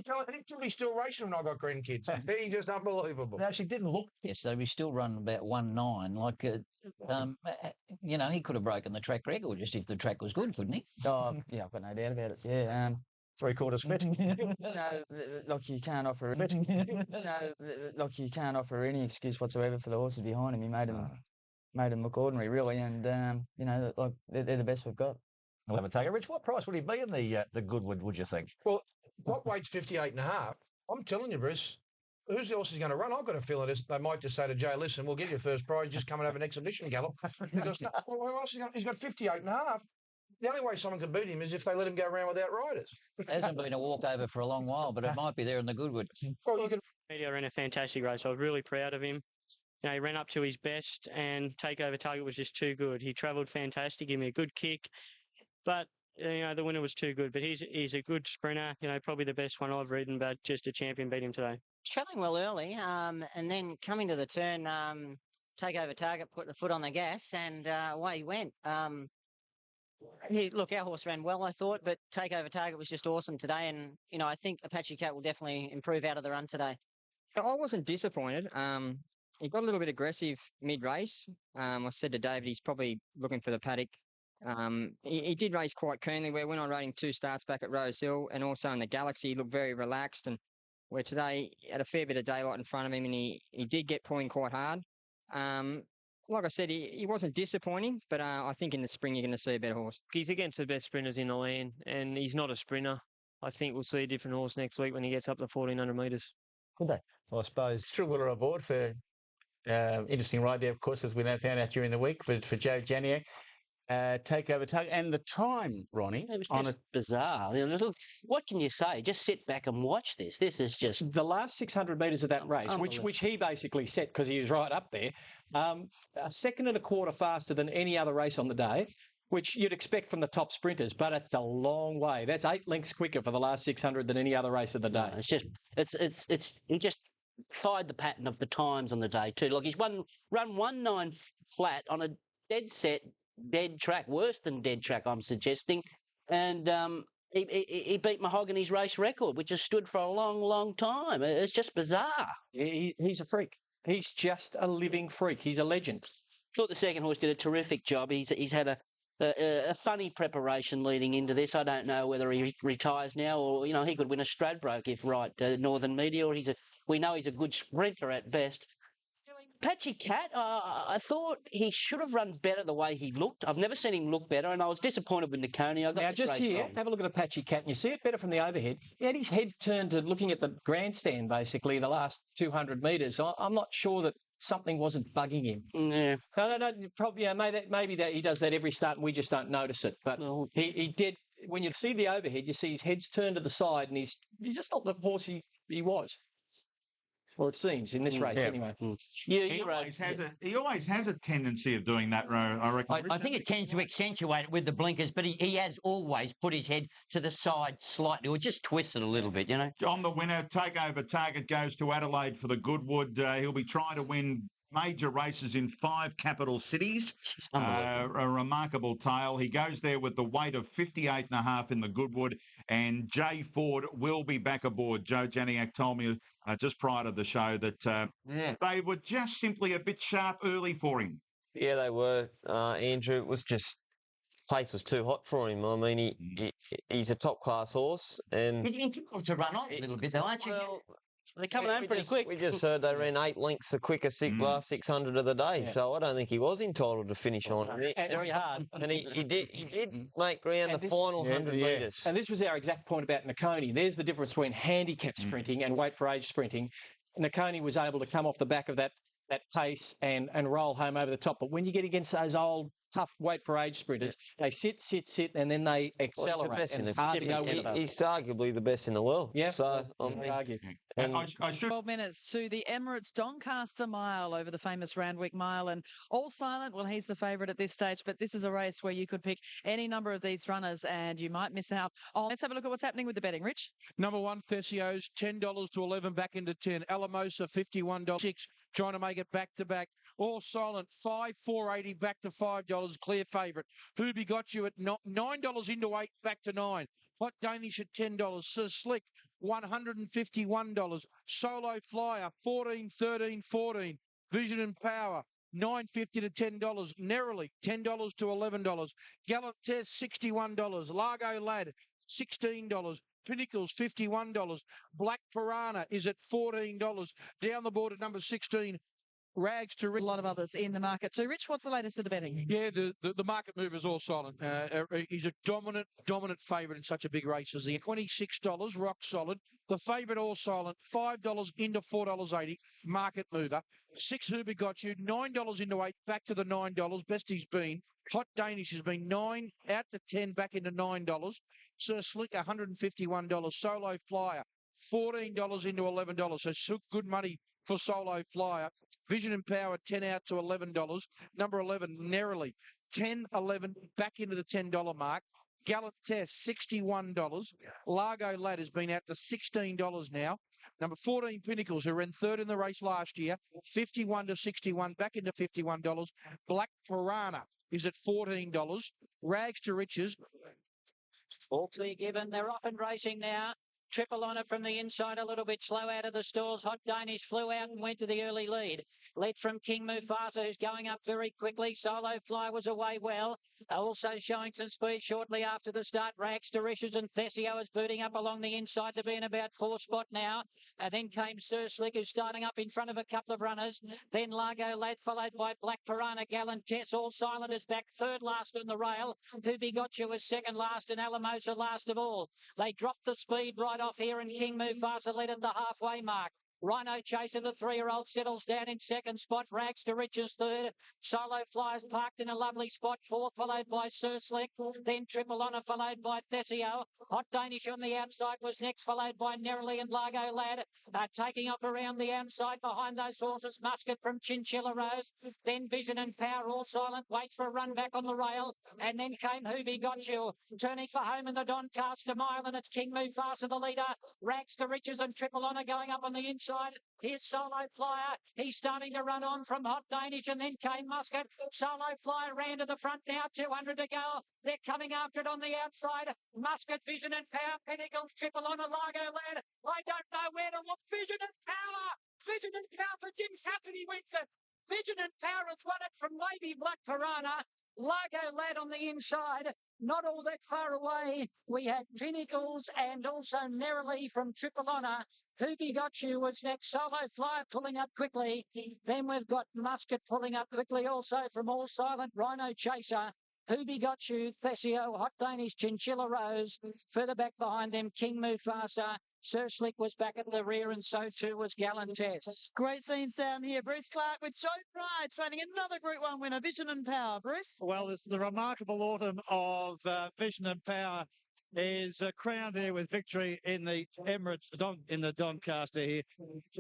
telling you, he's still racing when I got grandkids. He's just unbelievable. Now, she didn't look. Yes, so we still run about 1.9. Like, you know, he could have broken the track record just if the track was good, couldn't he? Oh, yeah, I've got no doubt about it. Yeah. 3/4 fit. Like you can't offer like you can't offer any excuse whatsoever for the horses behind him. He made them look ordinary, really, and you know, like they're the best we've got. We'll have a take. Rich, what price would he be in the Goodwood, would you think? Well, what weight's 58.5? I'm telling you, Bruce, who's the horse is going to run? I've got a feeling they might just say to Jay, listen, we'll give you first prize, just come and have an exhibition gallop. Because he's got 58.5. The only way someone can beat him is if they let him go around without riders. Hasn't been a walkover for a long while, but it might be there in the Goodwood. Well, you can. Media ran a fantastic race. I was really proud of him. You know, he ran up to his best, and Takeover Target was just too good. He travelled fantastic, gave me a good kick, but you know, the winner was too good. But he's a good sprinter. You know, probably the best one I've ridden, but just a champion beat him today. Travelling well early, and then coming to the turn, Takeover Target put the foot on the gas, and away he went. Look, our horse ran well, I thought, but Takeover Target was just awesome today, and you know, I think Apache Cat will definitely improve out of the run today. I wasn't disappointed. He got a little bit aggressive mid-race. I said to David he's probably looking for the paddock. He did race quite keenly. Where when I rode him 2 starts back at Rose Hill and also in the Galaxy, he looked very relaxed. And where today he had a fair bit of daylight in front of him, and he did get pulling quite hard. Like I said, he wasn't disappointing, but I think in the spring you're going to see a better horse. He's against the best sprinters in the land, and he's not a sprinter. I think we'll see a different horse next week when he gets up to 1,400 metres. Good day. Well, I suppose Strickland aboard for interesting ride there, of course, as we found out during the week for Joe Janiak. Takeover Target. And the time, Ronnie. It was just bizarre. What can you say? Just sit back and watch this. This is just... The last 600 metres of that race, which he basically set because he was right up there, a second and a quarter faster than any other race on the day, which you'd expect from the top sprinters, but it's a long way. That's 8 lengths quicker for the last 600 than any other race of the day. He just fired the pattern of the times on the day too. Like he's run 1.9 flat on a dead track, worse than dead track, I'm suggesting. And he beat Mahogany's race record, which has stood for a long, long time. It's just bizarre. He's a freak. He's just a living freak. He's a legend. Thought the second horse did a terrific job. He's had a funny preparation leading into this. I don't know whether he retires now or, you know, he could win a Stradbroke if right, Northern Meteor. We know he's a good sprinter at best. Patchy Cat, I thought he should have run better the way he looked. I've never seen him look better, and I was disappointed with Nakoni. I got Now, this just race here, wrong. have a look at Apache Cat, and you see it better from the overhead. He had his head turned to looking at the grandstand, basically, the last 200 metres. I'm not sure that something wasn't bugging him. Yeah. No, probably, maybe that he does that every start and we just don't notice it. But he did, when you see the overhead, you see his head's turned to the side, and he's just not the horse he was. Well, it seems in this race, anyway. He always has a tendency of doing that, I reckon. I think it tends to accentuate it with the blinkers, but he has always put his head to the side slightly, or just twisted a little bit, you know. On the winner, Takeover Target goes to Adelaide for the Goodwood. He'll be trying to win major races in 5 capital cities. A remarkable tale. He goes there with the weight of 58.5 in the Goodwood, and Jay Ford will be back aboard. Joe Janiak told me just prior to the show that they were just simply a bit sharp early for him. Yeah, they were, Andrew. It was just, place was too hot for him. I mean, he's a top-class horse. And He took to run on a little bit, though, aren't you? Well, they're coming home pretty quick. We just heard they ran 8 lengths the quickest last 600 of the day, so I don't think he was entitled to finish on it. Very hard. And he did make ground the final 100 metres. And this was our exact point about Nakoni. There's the difference between handicap sprinting and weight for age sprinting. Nakoni was able to come off the back of that pace and roll home over the top. But when you get against those old, tough weight for age sprinters, they sit, and then they accelerate. Well, it's hard to go with. He's arguably the best in the world. Yeah, so I argue. And I should 12 minutes to the Emirates Doncaster Mile over the famous Randwick Mile, and All Silent, well, he's the favourite at this stage, but this is a race where you could pick any number of these runners and you might miss out. Let's have a look at what's happening with the betting, Rich. Number 1, Thesios, $10 to 11, back into 10. Alamosa, $51, 6, trying to make it back-to-back. All Silent, 5, 480, back to $5, clear favourite. Hoobie got you at $9 into 8, back to 9. Hot Danish at $10. Sir Slick, $151. Solo Flyer, 14, 13, 14. Vision and Power, $9.50 to $10. Nerily, $10 to $11. Gallant Test, $61. Largo Lad, $16. Pinnacles, $51. Black Piranha is at $14. Down the board at number 16. Rags to Rich. A lot of others in the market too. Rich, what's the latest of the betting? Yeah, the market mover is All Silent. He's a dominant favourite in such a big race as he. $26, rock solid. The favourite All Silent, $5 into $4.80, market mover. 6 Hoobie got you, $9 into 8, back to the $9, best he's been. Hot Danish has been 9 out to 10, back into $9. Sir Slick, $151. Solo Flyer, $14 into $11. So good money for Solo Flyer. Vision and Power, 10 out to $11. Number 11, Nerily, 10, 11, back into the $10 mark. Gallant Test, $61. Largo Lad has been out to $16 now. Number 14, Pinnacles, who ran 3rd in the race last year, 51 to 61, back into $51. Black Piranha is at $14. Rags to Riches. All clear given. They're off and racing now. Triple on it from the inside, a little bit slow out of the stalls. Hot Danish flew out and went to the early lead. Led from King Mufasa, who's going up very quickly. Solo Fly was away well. Also showing some speed shortly after the start. Rags to Riches and Thesio is booting up along the inside to be in about 4 spot now. And then came Sir Slick, who's starting up in front of a couple of runners. Then Largo Lad, followed by Black Piranha, Gallant Tess. All Silent is back 3rd last on the rail. Hoobie Got You was 2nd last, and Alamosa last of all. They dropped the speed right off here, and King Mufasa led at the halfway mark. Rhino Chaser, the 3-year-old, settles down in 2nd spot. Rags to Riches 3rd. Solo Flies parked in a lovely spot 4th, followed by Sir Slick. Then Triple Honour, followed by Thesio. Hot Danish on the outside was next, followed by Nerily and Largo Lad. Taking off around the outside behind those horses. Musket from Chinchilla Rose. Then Vision and Power, All Silent, waits for a run back on the rail. And then came Hoobie Got You. Turning for home in the Doncaster Mile, and it's King Mufasa, the leader. Rags to Riches and Triple Honour going up on the inside. Here's Solo Flyer. He's starting to run on from Hot Danish, and then came Musket. Solo Flyer ran to the front now, 200 to go. They're coming after it on the outside. Musket, Vision and Power, Pinnacles, Triple on a Largo Lad. I don't know where to look. Vision and Power. Vision and Power for Jim Cassidy wins it. Vision and Power has won it from maybe Black Piranha. Largo Lad on the inside. Not all that far away, we had Pinnacles and also Merrily from Triple Honour. Who Got You was next. Solo Flyer pulling up quickly. Then we've got Musket pulling up quickly also from All Silent, Rhino Chaser. Who Got You, Thesio, Hot Danish, Chinchilla Rose. Further back behind them, King Mufasa. Sir Slick was back at the rear, and so too was Galantess. Great scenes down here. Bruce Clark with Joe Pride training another Group 1 winner, Vision and Power. Bruce? Well, it's the remarkable autumn of Vision and Power is crowned here with victory in the Emirates, in the Doncaster here.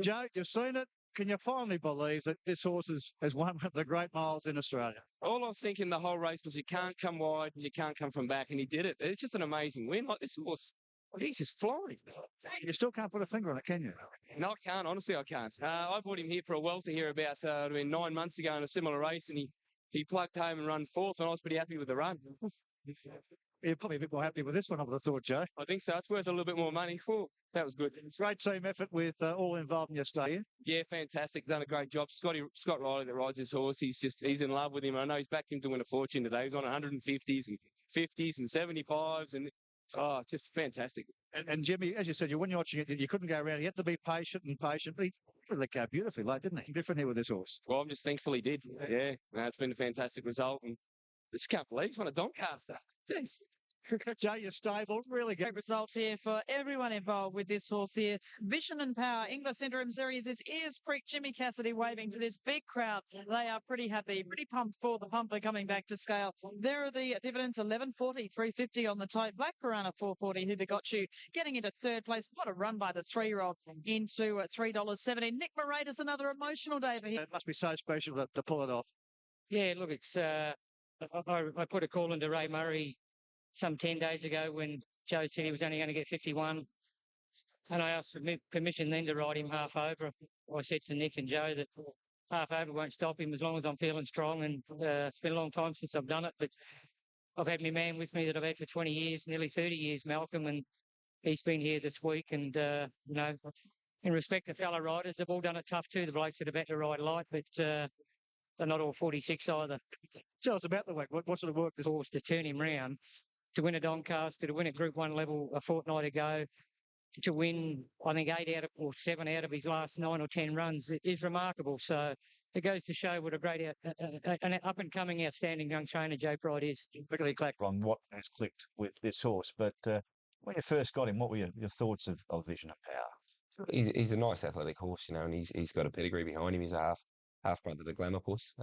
Joe, you've seen it. Can you finally believe that this horse has won one of the great miles in Australia? All I was thinking the whole race was you can't come wide and you can't come from back, and he did it. It's just an amazing win. Like, this horse, he's just flying. You still can't put a finger on it, can you? No, I can't. Honestly, I can't. I brought him here for a welter here about 9 months ago in a similar race, and he plugged home and run fourth, and I was pretty happy with the run. You're probably a bit more happy with this one, I would have thought, Joe. I think so. It's worth a little bit more money. That was good. Great team effort with all involved in your stay here. Yeah, fantastic. Done a great job. Scott Riley that rides this horse, he's in love with him. I know he's backed him to win a fortune today. He's on 150s and 50s and 75s, and just fantastic. And Jimmy, as you said, when you're watching it, you couldn't go around. You had to be patient and patient. He let go beautifully late, didn't he? Different here with this horse. Well, I'm just thankful he did. Yeah, it's been a fantastic result, and I just can't believe he's won a Doncaster. Jeez. Joe, you're stable. Really great result here for everyone involved with this horse here. Vision and Power, English Interim Series. His ears prick. Jimmy Cassidy waving to this big crowd. They are pretty happy, pretty pumped for the pumper coming back to scale. There are the dividends: 11.40, 3.50 on the tote. Black Piranha 4.40. Who Got You getting into third place. What a run by the 3-year-old into $3.70. Nick Moratis, another emotional day for him. It must be so special to pull it off. Yeah, look, it's I put a call into Ray Murray some 10 days ago when Joe said he was only going to get 51. And I asked for permission then to ride him half over. I said to Nick and Joe that half over won't stop him as long as I'm feeling strong. And it's been a long time since I've done it. But I've had my man with me that I've had for 20 years, nearly 30 years, Malcolm. And he's been here this week. And, in respect to fellow riders, they've all done it tough too. The blokes that have had to ride light, but they're not all 46 either. Tell us about the week. What sort of work this horse to turn him round? To win a Doncaster, to win a Group 1 level a fortnight ago, to win, I think, 7 out of his last 9 or 10 runs is remarkable. So it goes to show what a great, an up-and-coming, outstanding young trainer Joe Pride is. Quickly clack on what has clicked with this horse, but when you first got him, what were your thoughts of Vision and Power? He's a nice athletic horse, and he's got a pedigree behind him. He's a half brother to Glamour Puss.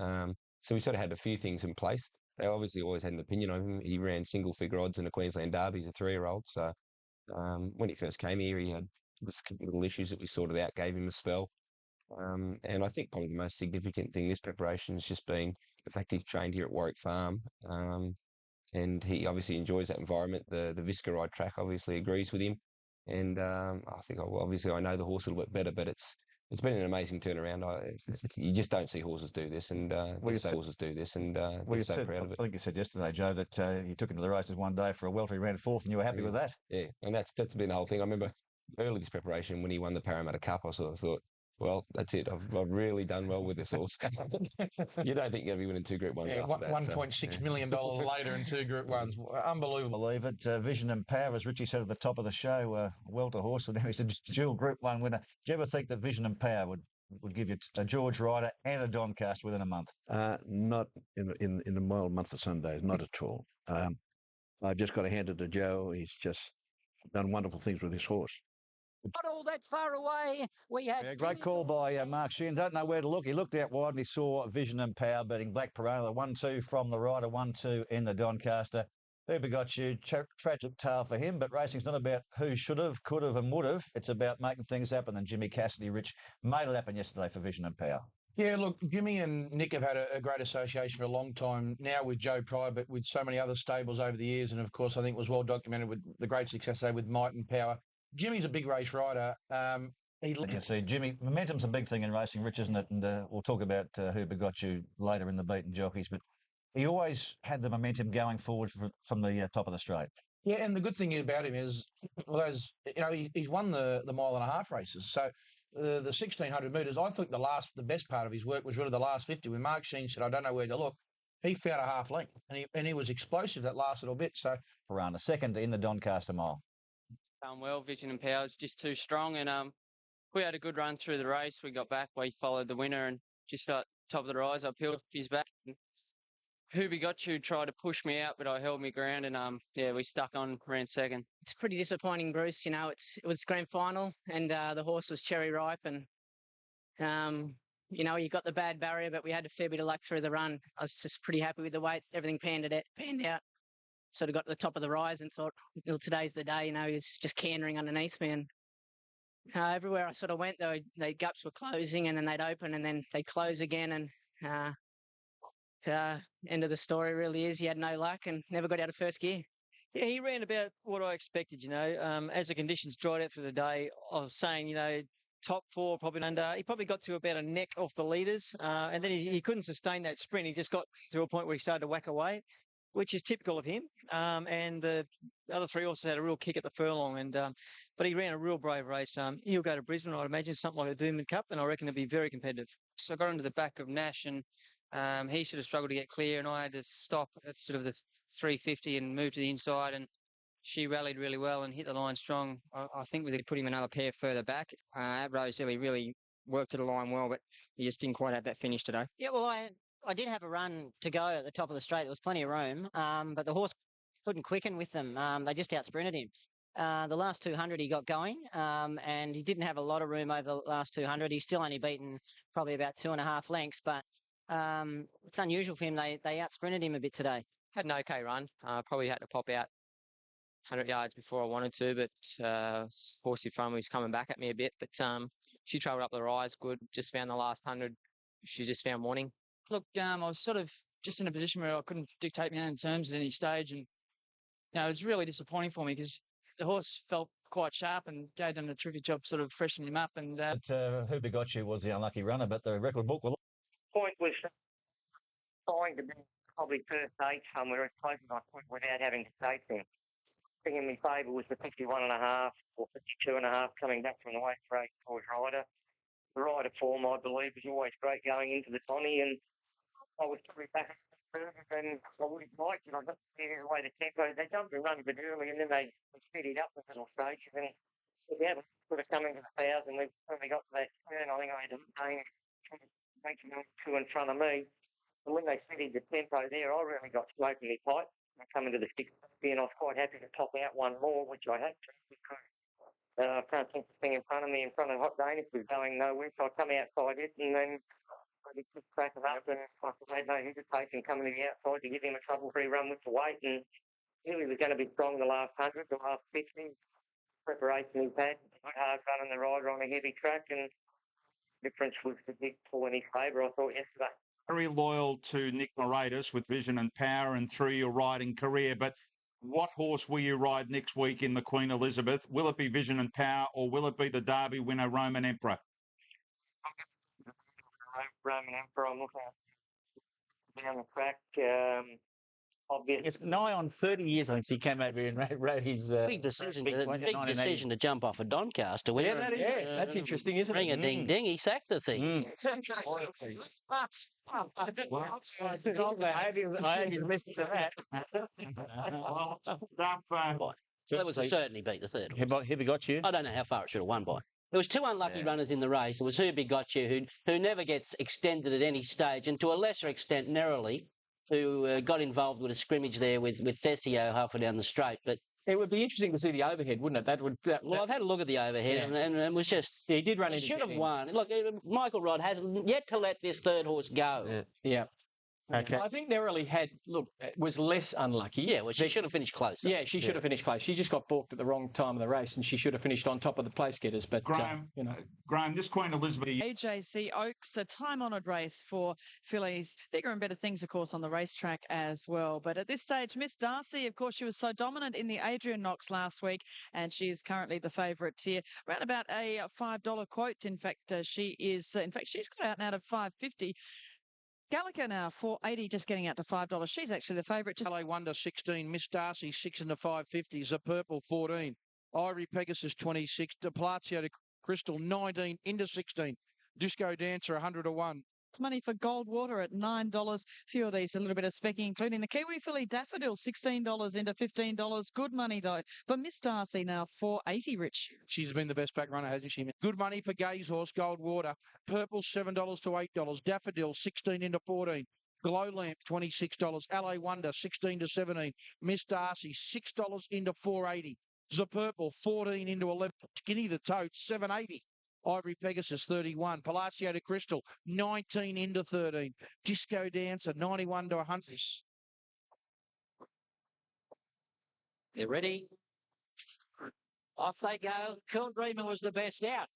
So we sort of had a few things in place. They obviously always had an opinion of him. He ran single figure odds in the Queensland Derby. He's a 3-year-old. So when he first came here, he had little issues that we sorted out, gave him a spell. And I think probably the most significant thing this preparation has just been the fact he trained here at Warwick Farm. And he obviously enjoys that environment. The Visca ride track obviously agrees with him. And I think, obviously, I know the horse a little bit better, but it's been an amazing turnaround. You just don't see horses do this, and we're so proud of it. I think you said yesterday, Joe, that you took him to the races one day for a welter. He ran fourth, and you were happy with that. Yeah, and that's been the whole thing. I remember early this preparation when he won the Parramatta Cup. I sort of thought, well, that's it. I've really done well with this horse. You don't think you're going to be winning 2 Group 1s after that. $1.6 million later in 2 Group 1s. Unbelievable. Believe it. Vision and Power, as Richie said at the top of the show, welter horse, and now he's a dual Group 1 winner. Do you ever think that Vision and Power would give you a George Ryder and a Doncaster within a month? Not in the mild month of Sundays, not at all. I've just got to hand it to Joe. He's just done wonderful things with this horse. Not all that far away. We had great call by Mark Sheehan. Don't know where to look. He looked out wide and he saw Vision and Power beating Black Piranha. 1-2 from the rider, 1-2 in the Doncaster. Who Got You? Tragic tale for him, but racing's not about who should have, could have, and would have. It's about making things happen. And Jimmy Cassidy, Rich, made it happen yesterday for Vision and Power. Yeah, look, Jimmy and Nick have had a great association for a long time now with Joe Pride, but with so many other stables over the years. And of course, I think it was well documented with the great success they had with Might and Power. Jimmy's a big race rider. You see, Jimmy, momentum's a big thing in racing, Rich, isn't it? And we'll talk about Who Got You later in the beaten jockeys, but he always had the momentum going forward from the top of the straight. Yeah, and the good thing about him is, well, he's won the mile and a half races. So the 1,600 metres, I think the best part of his work was really the last 50 when Mark Sheen said, I don't know where to look. he found a half length, and he was explosive that last little bit. So Piranha second in the Doncaster Mile. Well, Vision and Power was just too strong, and we had a good run through the race. We got back, we followed the winner, and just at top of the rise, I peeled off his back. Who got you tried to push me out, but I held my ground, and yeah, we stuck on, ran second. It's pretty disappointing, Bruce. You know, it was grand final, and the horse was cherry ripe, and you know, you got the bad barrier, but we had a fair bit of luck through the run. I was just pretty happy with the weight. Everything panned out. Sort of got to the top of the rise and thought, well, today's the day. You know, he was just cantering underneath me, and everywhere I sort of went, the gups were closing, and then they'd open, and then they'd close again, and end of the story really is he had no luck and never got out of first gear. Yeah, he ran about what I expected, you know. As the conditions dried out through the day, I was saying, you know, top four probably under. He probably got to about a neck off the leaders, and then he couldn't sustain that sprint. He just got to a point where he started to whack away, which is typical of him. And the other three also had a real kick at the furlong, but he ran a real brave race. He'll go to Brisbane, I'd imagine, something like a Doomben Cup, and I reckon it'll be very competitive. So I got into the back of Nash, and he sort of struggled to get clear, and I had to stop at sort of the 350 and move to the inside, and she rallied really well and hit the line strong. I think we put him another pair further back. At Rosehill, he really worked to the line well, but he just didn't quite have that finish today. Yeah, well, I did have a run to go at the top of the straight. There was plenty of room, but the horse couldn't quicken with them. They just out-sprinted him. The last 200 he got going, and he didn't have a lot of room over the last 200. He's still only beaten probably about 2.5 lengths, but it's unusual for him. They out-sprinted him a bit today. Had an okay run. Probably had to pop out 100 yards before I wanted to, but horsey front was coming back at me a bit. But she travelled up the rise good. Just found the last 100. She just found morning. Look, I was sort of just in a position where I couldn't dictate my own terms at any stage, and you know, it was really disappointing for me because the horse felt quite sharp and gave them a terrific job sort of freshening him up. And Who Begot You was the unlucky runner, but the record book will. Point was trying to be probably first 8 somewhere as close as I could without having to take them. I think in my favour was the 51.5 or 52.5 coming back from the weight race towards Ryder. The Ryder form, I believe, was always great going into the Donny, and I was probably back further than I would have liked, and I got to see the way the tempo. They jumped and run a bit early, and then they speeded up the little stages, and if we haven't sort of come into the 1,000, we've probably got to that turn. I think I had to make them 2 in front of me. And when they speeded the tempo there, I really got smokingly tight. I come into the 650, and I was quite happy to top out one more, which I had to because I can't think the thing in front of me, in front of Hot Danish was going nowhere, so I come outside it, and then I just crack it up, and I had no hesitation coming to the outside to give him a trouble-free run with the weight, and he was going to be strong the last 100, the last 50. Preparation he's had, good hard running the rider on a heavy track, and difference was the big pull in his favour, I thought, yesterday. Very loyal to Nick Moratis with Vision and Power and through your riding career, but what horse will you ride next week in the Queen Elizabeth? Will it be Vision and Power, or will it be the Derby winner, Roman Emperor? Roman Emperor, I'm looking down the track. Obviously. It's nigh on 30 years since he came over here and rode his big decision to jump off of Doncaster. Yeah, that's interesting, isn't it? Ring a ding ding, he sacked the thing. I hope you missed that. So that was certainly beat the third. Who Begot You? I don't know how far it should have won by. There was 2 unlucky runners in the race. It was Who Begot You, who never gets extended at any stage, and to a lesser extent, Nerily, who got involved with a scrimmage there with Thesio halfway down the straight. But it would be interesting to see the overhead, wouldn't it? Well, I've had a look at the overhead, and was just... Yeah, he did run into should have won. Look, Michael Rod has yet to let this third horse go. Yeah. Okay. I think Nerily was less unlucky. Yeah, well, she should have finished closer. Yeah, she should have finished close. She just got balked at the wrong time of the race, and she should have finished on top of the place getters. But Graham, Graham, this Queen Elizabeth. AJC Oaks, a time-honoured race for fillies. Bigger and better things, of course, on the racetrack as well. But at this stage, Miss Darcy, of course, she was so dominant in the Adrian Knox last week, and she is currently the favourite here. Around about a $5 quote. In fact, she's got out and out of $5.50. Gallagher now, $4.80, just getting out to $5. She's actually the favourite. LA Wonder 16, Miss Darcy 6 in the 550s, a purple 14, Ivory Pegasus 26, De Plazio to Crystal 19 into 16, Disco Dancer 100 to 1, It's money for Gold Water at $9. A few of these, a little bit of specking, including the Kiwi filly Daffodil, $16 into $15. Good money, though, for Miss Darcy now, $4.80, Rich. She's been the best back runner, hasn't she? Good money for Gay's horse, Gold Water. Purple, $7 to $8. Daffodil, 16 into 14. Glow Lamp, $26. LA Wonder, 16 to 17. Miss Darcy, $6 into $4.80. The Purple, 14 into 11. Skinny the Toad, $7.80. Ivory Pegasus, 31. Palacio de Crystal, 19 into 13. Disco Dancer, 91 to 100. They're ready. Off they go. Cool Dreamer was the best out.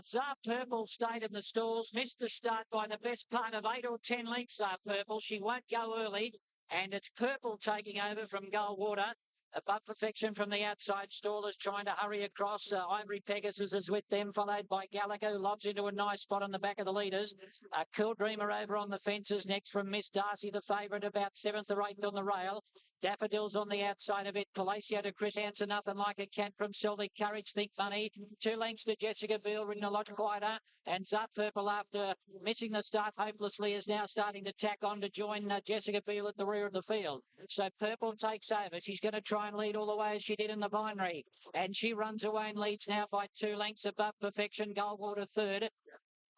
Zar Purple stayed in the stalls, missed the start by the best part of 8 or 10 lengths. Zar Purple, she won't go early, and it's Purple taking over from Gold Water. Above Perfection from the outside stall is trying to hurry across. Ivory Pegasus is with them, followed by Gallagher, who lobs into a nice spot on the back of the leaders. Cool Dreamer over on the fences next from Miss Darcy, the favourite, about 7th or 8th on the rail. Daffodil's on the outside of it. Palacio to Chris Answer, Nothing Like a Cat from Celtic Courage, Think Money. 2 lengths to Jessica Biel, ridden a lot quieter. And Zart Purple, after missing the start hopelessly, is now starting to tack on to join Jessica Biel at the rear of the field. So Purple takes over. She's going to try and lead all the way as she did in the binary. And she runs away and leads now by 2 lengths above Perfection. Goldwater third.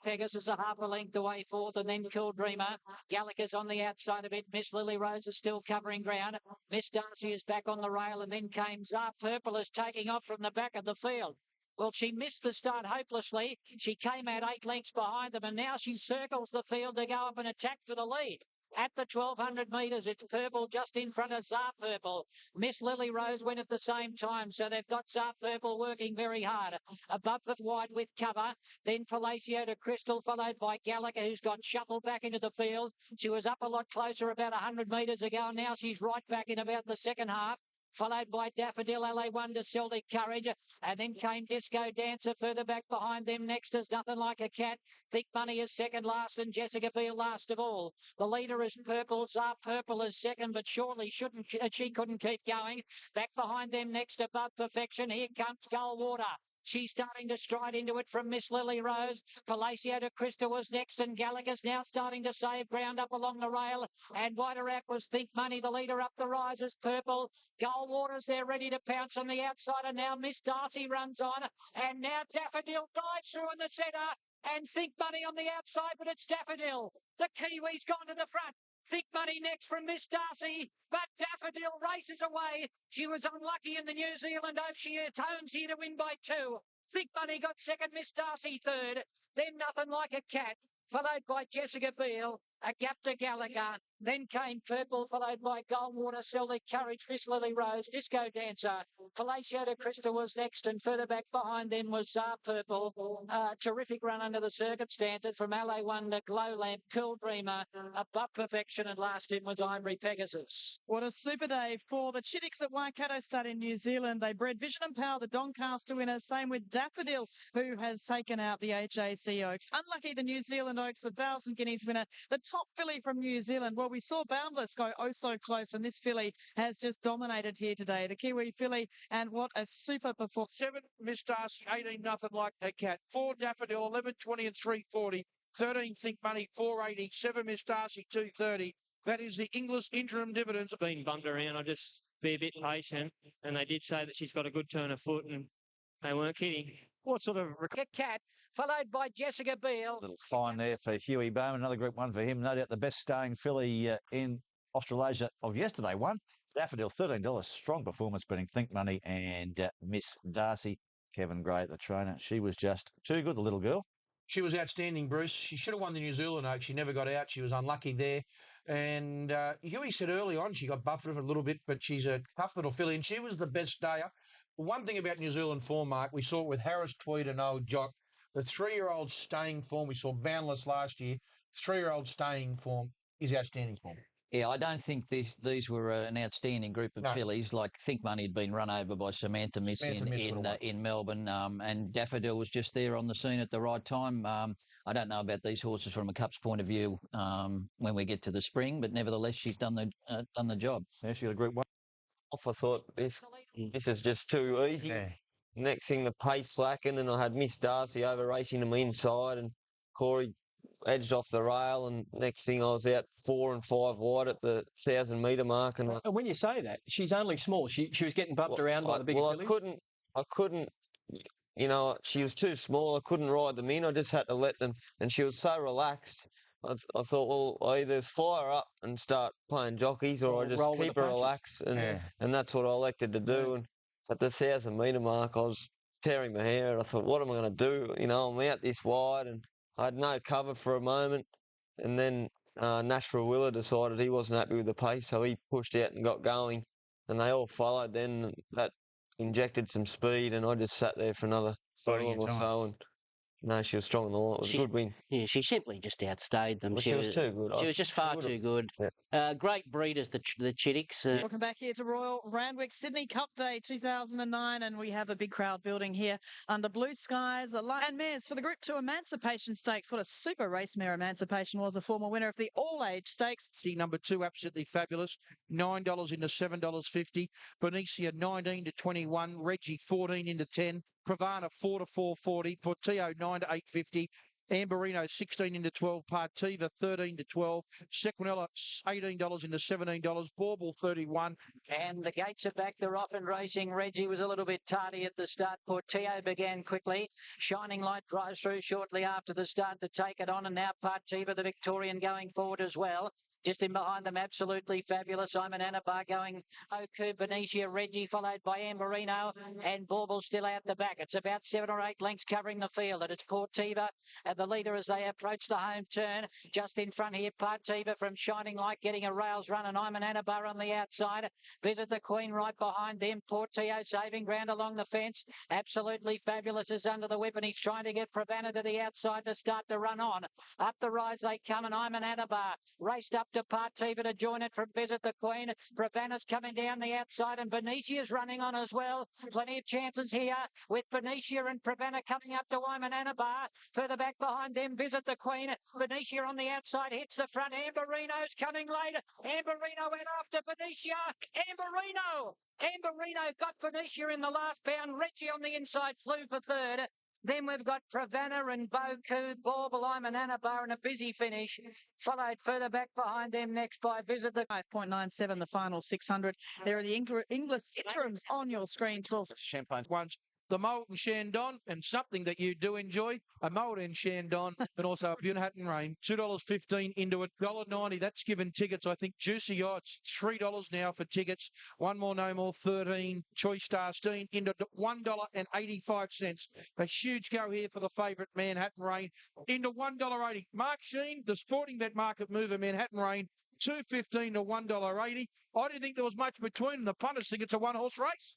Pegasus a half a length away fourth, and then Cool Dreamer. Gallagher's on the outside of it. Miss Lily Rose is still covering ground. Miss Darcy is back on the rail, and then came Zar Purple is taking off from the back of the field. Well, she missed the start hopelessly. She came out 8 lengths behind them, and now she circles the field to go up and attack for the lead. At the 1,200 metres, it's Purple just in front of Zar Purple. Miss Lily Rose went at the same time, so they've got Zar Purple working very hard. Above the wide with cover, then Palacio to Crystal, followed by Gallagher, who's got shuffled back into the field. She was up a lot closer about 100 metres ago, and now she's right back in about the second half. Followed by Daffodil, LA Wonder, Celtic Courage, and then came Disco Dancer further back behind them. Next is Nothing Like a Cat. Think Money is second last, and Jessica Biel last of all. The leader is Purple. Zar Purple is second, but surely she couldn't keep going. Back behind them next, Above Perfection. Here comes Gold Water. She's starting to stride into it from Miss Lily Rose. Palacio de Crystal was next, and Gallagher's now starting to save ground up along the rail. And wider out was Think Money, the leader up the rise is Purple. Gold Water's there ready to pounce on the outside, and now Miss Darcy runs on. And now Daffodil dives through in the centre, and Think Money on the outside, but it's Daffodil. The Kiwi's gone to the front. Think Money next from Miss Darcy, but Daffodil races away. She was unlucky in the New Zealand Oaks. She atones here to win by 2. Think Money got second, Miss Darcy third. Then Nothing Like a Cat, followed by Jessica Biel, a gap to Gallagher. Then came Purple, followed by Goldwater, Celtic Courage, Miss Lily Rose, Disco Dancer. Palacio de Crystal was next, and further back behind them was Zar Purple. Terrific run under the circumstances from LA Wonder, Glow Lamp, Cool Dreamer, Above Perfection, and last in was Ivory Pegasus. What a super day for the Chittix at Waikato Stud in New Zealand. They bred Vision and Power, the Doncaster winner. Same with Daffodil, who has taken out the AJC Oaks. Unlucky the New Zealand Oaks, the 1,000 Guineas winner, the top filly from New Zealand. Well, we saw Boundless go oh so close, and this filly has just dominated here today. The Kiwi filly, and what a super performance. 7 Miss Darcy, 18 Nothing Like a Cat. 4 Daffodil, 11 20 and 340. 13 Think Money, 480. 7 Miss Darcy, 230. That is the English interim dividends. Been bummed around. I just be a bit patient, and they did say that she's got a good turn of foot, and they weren't kidding. What sort of Cat, followed by Jessica Biel. Little fine there for Huey Bowman. Another Group 1 for him. No doubt the best staying filly in Australasia of yesterday won. Daffodil, $13. Strong performance, beating Think Money and Miss Darcy. Kevin Gray, the trainer. She was just too good, the little girl. She was outstanding, Bruce. She should have won the New Zealand Oaks. She never got out. She was unlucky there. And Huey said early on she got buffeted a little bit, but she's a tough little filly, and she was the best stayer. One thing about New Zealand form, Mark, we saw it with Harris Tweed and Old Jock. The 3-year-old staying form, we saw Boundless last year. 3-year-old staying form is outstanding form. Yeah, I don't think these were an outstanding group of fillies. Like Think Money had been run over by Samantha Miss in Melbourne, and Daffodil was just there on the scene at the right time. I don't know about these horses from a Cup's point of view when we get to the spring, but nevertheless, she's done the job. Yeah, she got a Group 1. I thought this is just too easy. Yeah. Next thing, the pace slackened, and I had Miss Darcy over racing to me inside, and Corey edged off the rail, and next thing I was out 4 and 5 wide at the 1,000-metre mark. And when you say that, she's only small. She was getting bumped around by the bigger fillies. I couldn't. You know, she was too small. I couldn't ride them in. I just had to let them, and she was so relaxed. I thought, well, I either fire up and start playing jockeys, or I just keep her relaxed, and that's what I elected to do. And at the 1,000-metre mark, I was tearing my hair, and I thought, what am I going to do? You know, I'm out this wide, and I had no cover for a moment, and then Nashville Willer decided he wasn't happy with the pace, so he pushed out and got going, and they all followed then. That injected some speed, and I just sat there for another furlong or so, and no, she was strong in the line. It was a good win. Yeah, she simply just outstayed them. Well, she was too good. She was just far too good. Yeah. Great breeders, the Chittix. Welcome back here to Royal Randwick Sydney Cup Day 2009, and we have a big crowd building here under blue skies. And mares for the Group 2 Emancipation Stakes. What a super race mare Emancipation was, a former winner of the All-Age Stakes. Number 2, absolutely fabulous. $9 into $7.50. Benicia 19 to 21. Reggie 14 into 10. Pravana 4 to 4.40. Portillo 9 to 8.50. Amberino 16 into 12. Partiva 13 to 12. Sequinella $18 into $17. Bauble 31. And the gates are back. They're off and racing. Reggie was a little bit tardy at the start. Portillo began quickly. Shining Light drives through shortly after the start to take it on. And now Partiva, the Victorian, going forward as well. Just in behind them, absolutely fabulous. I'm an Anabar going Oku, Benicia, Reggie, followed by Amberino, and Bauble still out the back. It's about 7 or 8 lengths covering the field, and it's Portiva, the leader as they approach the home turn. Just in front here, Partiva from Shining Light getting a rails run, and I'm an Anabar on the outside. Visit the Queen right behind them. Portillo saving ground along the fence. Absolutely fabulous is under the whip, and he's trying to get Pravana to the outside to start to run on. Up the rise they come, and I'm an Anabar raced up to Partiva to join it from Visit the Queen. Pravana's coming down the outside, and Benicia's running on as well. Plenty of chances here with Benicia and Pravana coming up to I'm an Anabar. Further back behind them, Visit the Queen. Benicia on the outside hits the front. Amberino's coming later. Amberino went after Benicia. Amberino got Benicia in the last bound. Reggie on the inside flew for third. Then we've got Pravana and Boku, Bauble, I'm an Anabar, and a busy finish. Followed further back behind them next by Visit the 5.97, the final 600. There are the English interims on your screen. 12 champagne ones. The Molten Shandon, and something that you do enjoy, a Molten Shandon, and also a Bunhattan Rain. $2.15 into $1.90. That's given tickets, I think. Juicy Yachts, $3 now for tickets. One more, no more, 13. Choice Star Steen into $1.85. A huge go here for the favourite Manhattan Rain into $1.80. Mark Sheen, the sporting bet market mover, Manhattan Rain, $2.15 to $1.80. I didn't think there was much between them. The punters think it's a one-horse race.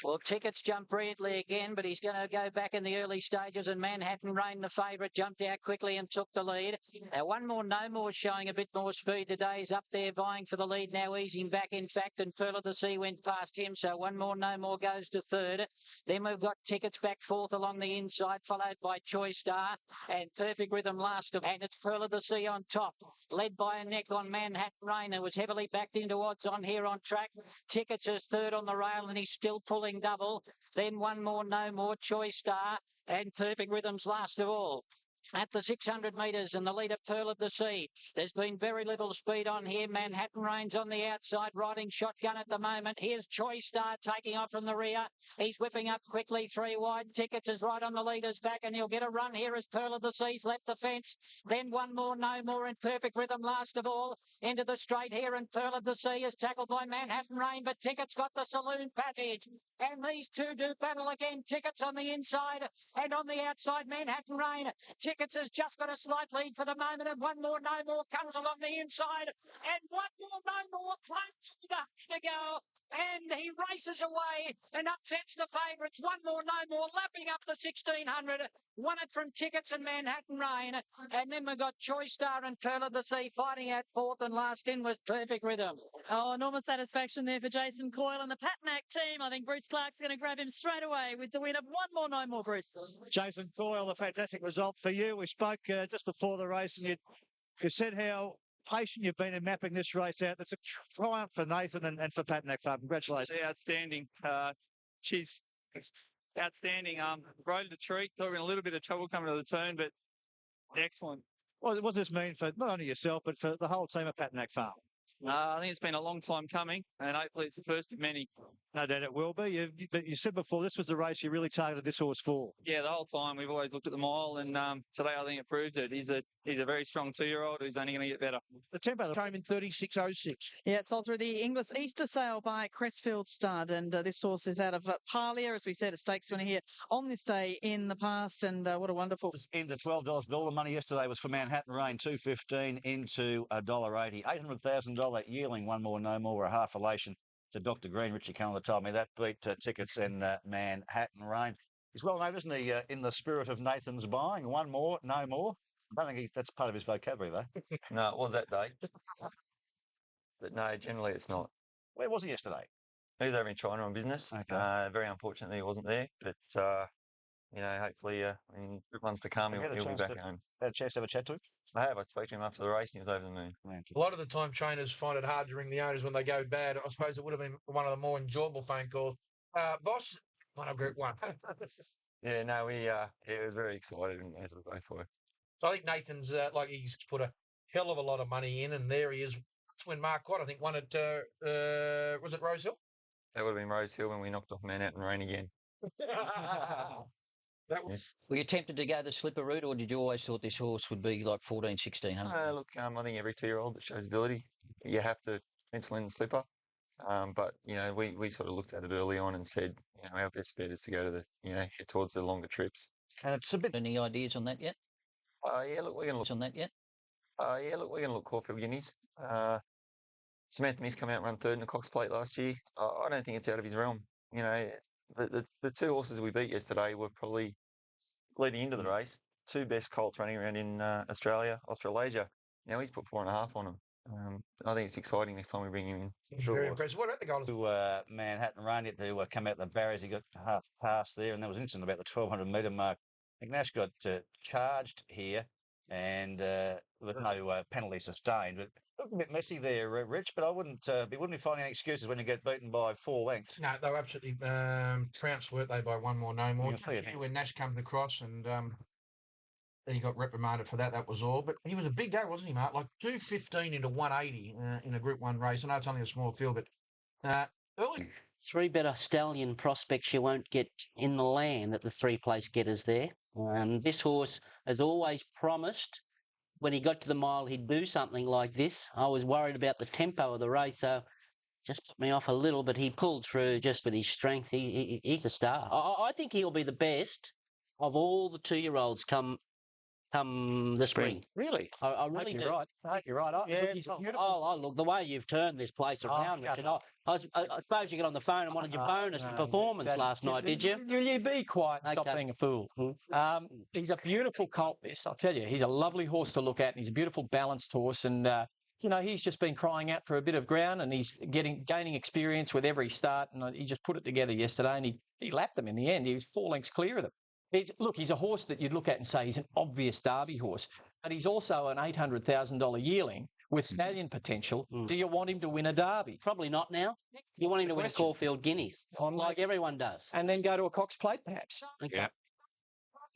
Well, tickets jumped brilliantly again, but he's going to go back in the early stages, and Manhattan Rain, the favourite, jumped out quickly and took the lead. Now, One More, No More showing a bit more speed today. He's up there vying for the lead now, easing back, in fact, and Pearl of the Sea went past him, so One More, No More goes to third. Then we've got Tickets back fourth along the inside, followed by Choice Star and Perfect Rhythm last of, and it's Pearl of the Sea on top, led by a neck on Manhattan Rain, who was heavily backed into odds on here on track. Tickets is third on the rail, and he's still pulling double. Then One More, No More, Choice Star, and Perfect Rhythms last of all. At the 600 metres, and the leader, Pearl of the Sea. There's been very little speed on here. Manhattan Rain's on the outside, riding shotgun at the moment. Here's Choice Star taking off from the rear. He's whipping up quickly, 3 wide. Tickets is right on the leader's back, and he'll get a run here as Pearl of the Sea's left the fence. Then One More, No More, and Perfect Rhythm last of all. Into the straight here, and Pearl of the Sea is tackled by Manhattan Rain, but Tickets got the saloon passage. And these two do battle again. Tickets on the inside, and on the outside, Manhattan Rain. Tickets has just got a slight lead for the moment, and One More, No More comes along the inside, and One More, No More claims to go, and he races away and upsets the favourites. One More, No More lapping up the 1600, won it from Tickets and Manhattan Rain, and then we've got Choice Star and Pearl of the Sea fighting out fourth, and last in was Perfect Rhythm. Oh, enormous satisfaction there for Jason Coyle and the Patnack team. I think Bruce Clark's going to grab him straight away with the win of One More, No More, Bruce. Jason Coyle, a fantastic result for you. We spoke just before the race, and you said how patient you've been in mapping this race out. It's a triumph for Nathan and for Patnack Farm. Congratulations. Yeah, outstanding. She's outstanding. Rode the treat. Thought we were in a little bit of trouble coming to the turn, but excellent. What does this mean for not only yourself, but for the whole team at Patnack Farm? I think it's been a long time coming, and hopefully it's the first of many. No doubt it will be. You said before this was the race you really targeted this horse for. Yeah, the whole time we've always looked at the mile, and today I think it proved it. He's a very strong 2-year-old who's only going to get better. The tempo came in 36.06. Yeah, it's all through the English Easter sale by Crestfield Stud, and this horse is out of Parlia, as we said, a stakes winner here on this day in the past, and what a wonderful. Into $12 bill. The money yesterday was for Manhattan Rain, $2.15 into $1.80. $800,000 yearling, one more, no more, a half elation to Dr. Green. Richie Cunliffe told me that beat tickets and Manhattan Rain. He's well known, isn't he, in the spirit of Nathan's buying? One more, no more. I don't think that's part of his vocabulary, though. No, it was that day. But no, generally it's not. Where was he yesterday? He was over in China on business. Okay. Very unfortunately, he wasn't there. But, hopefully in months to come, he'll be back home. Had a chance to have a chat to him? I have. I spoke to him after the race and he was over the moon. A lot of the time, trainers find it hard to ring the owners when they go bad. I suppose it would have been one of the more enjoyable phone calls. Boss, one of Group 1. Yeah, no, he was very excited, as we both were. So I think Nathan's he's put a hell of a lot of money in, and there he is. That's when Mark Watt, I think, won at was it Rose Hill? That would have been Rose Hill when we knocked off Manhattan Rain again. Yes. Were you tempted to go the slipper route, or did you always thought this horse would be like 14, 1600? Look, I think every 2-year-old that shows ability, you have to pencil in the slipper. But we sort of looked at it early on and said, our best bet is to go to the, head towards the longer trips. And it's a bit. Any ideas on that yet? Look, we're going to look on that yet. We're going to look Caulfield Guineas. Samantha Miss come out and run third in the Cox Plate last year. I don't think it's out of his realm. The two horses we beat yesterday were probably leading into the race. Two best colts running around in Australasia. Now he's put 4.5 on them. I think it's exciting next time we bring him in. Very impressive. What about the goals? To Manhattan Rain, he had to come out the barriers. He got half past there, and that was interesting about the 1200-metre mark. McNash got charged here, and with no penalty sustained. But looked a bit messy there, Rich. But I wouldn't be finding any excuses when you get beaten by 4 lengths. No, they were absolutely trounced, weren't they, by one more, no more. When Nash comes across and he got reprimanded for that. That was all. But he was a big go, wasn't he, Mark? Like 2.15 into 180 in a Group 1 race. I know it's only a small field, but early. 3 better stallion prospects you won't get in the land at the 3-place getters there. This horse has always promised when he got to the mile he'd do something like this. I was worried about the tempo of the race, so just put me off a little, but he pulled through just with his strength. He's a star. I think he'll be the best of all the 2-year-olds come the spring. Really? I really do. Right. I hope you're right. Look, the way you've turned this place around, Richard. I suppose you got on the phone and wanted your bonus performance last night, did you? You be quiet and stop being a fool. He's a beautiful colt, this. I'll tell you. He's a lovely horse to look at, and he's a beautiful balanced horse. And, he's just been crying out for a bit of ground, and he's gaining experience with every start. And he just put it together yesterday, and he lapped them in the end. He was 4 lengths clear of them. He's a horse that you'd look at and say he's an obvious Derby horse, but he's also an $800,000 yearling with stallion potential. Do you want him to win a Derby? Probably not now. You want him to win a Caulfield Guineas, like everyone does. And then go to a Cox Plate, perhaps. Okay. Yeah.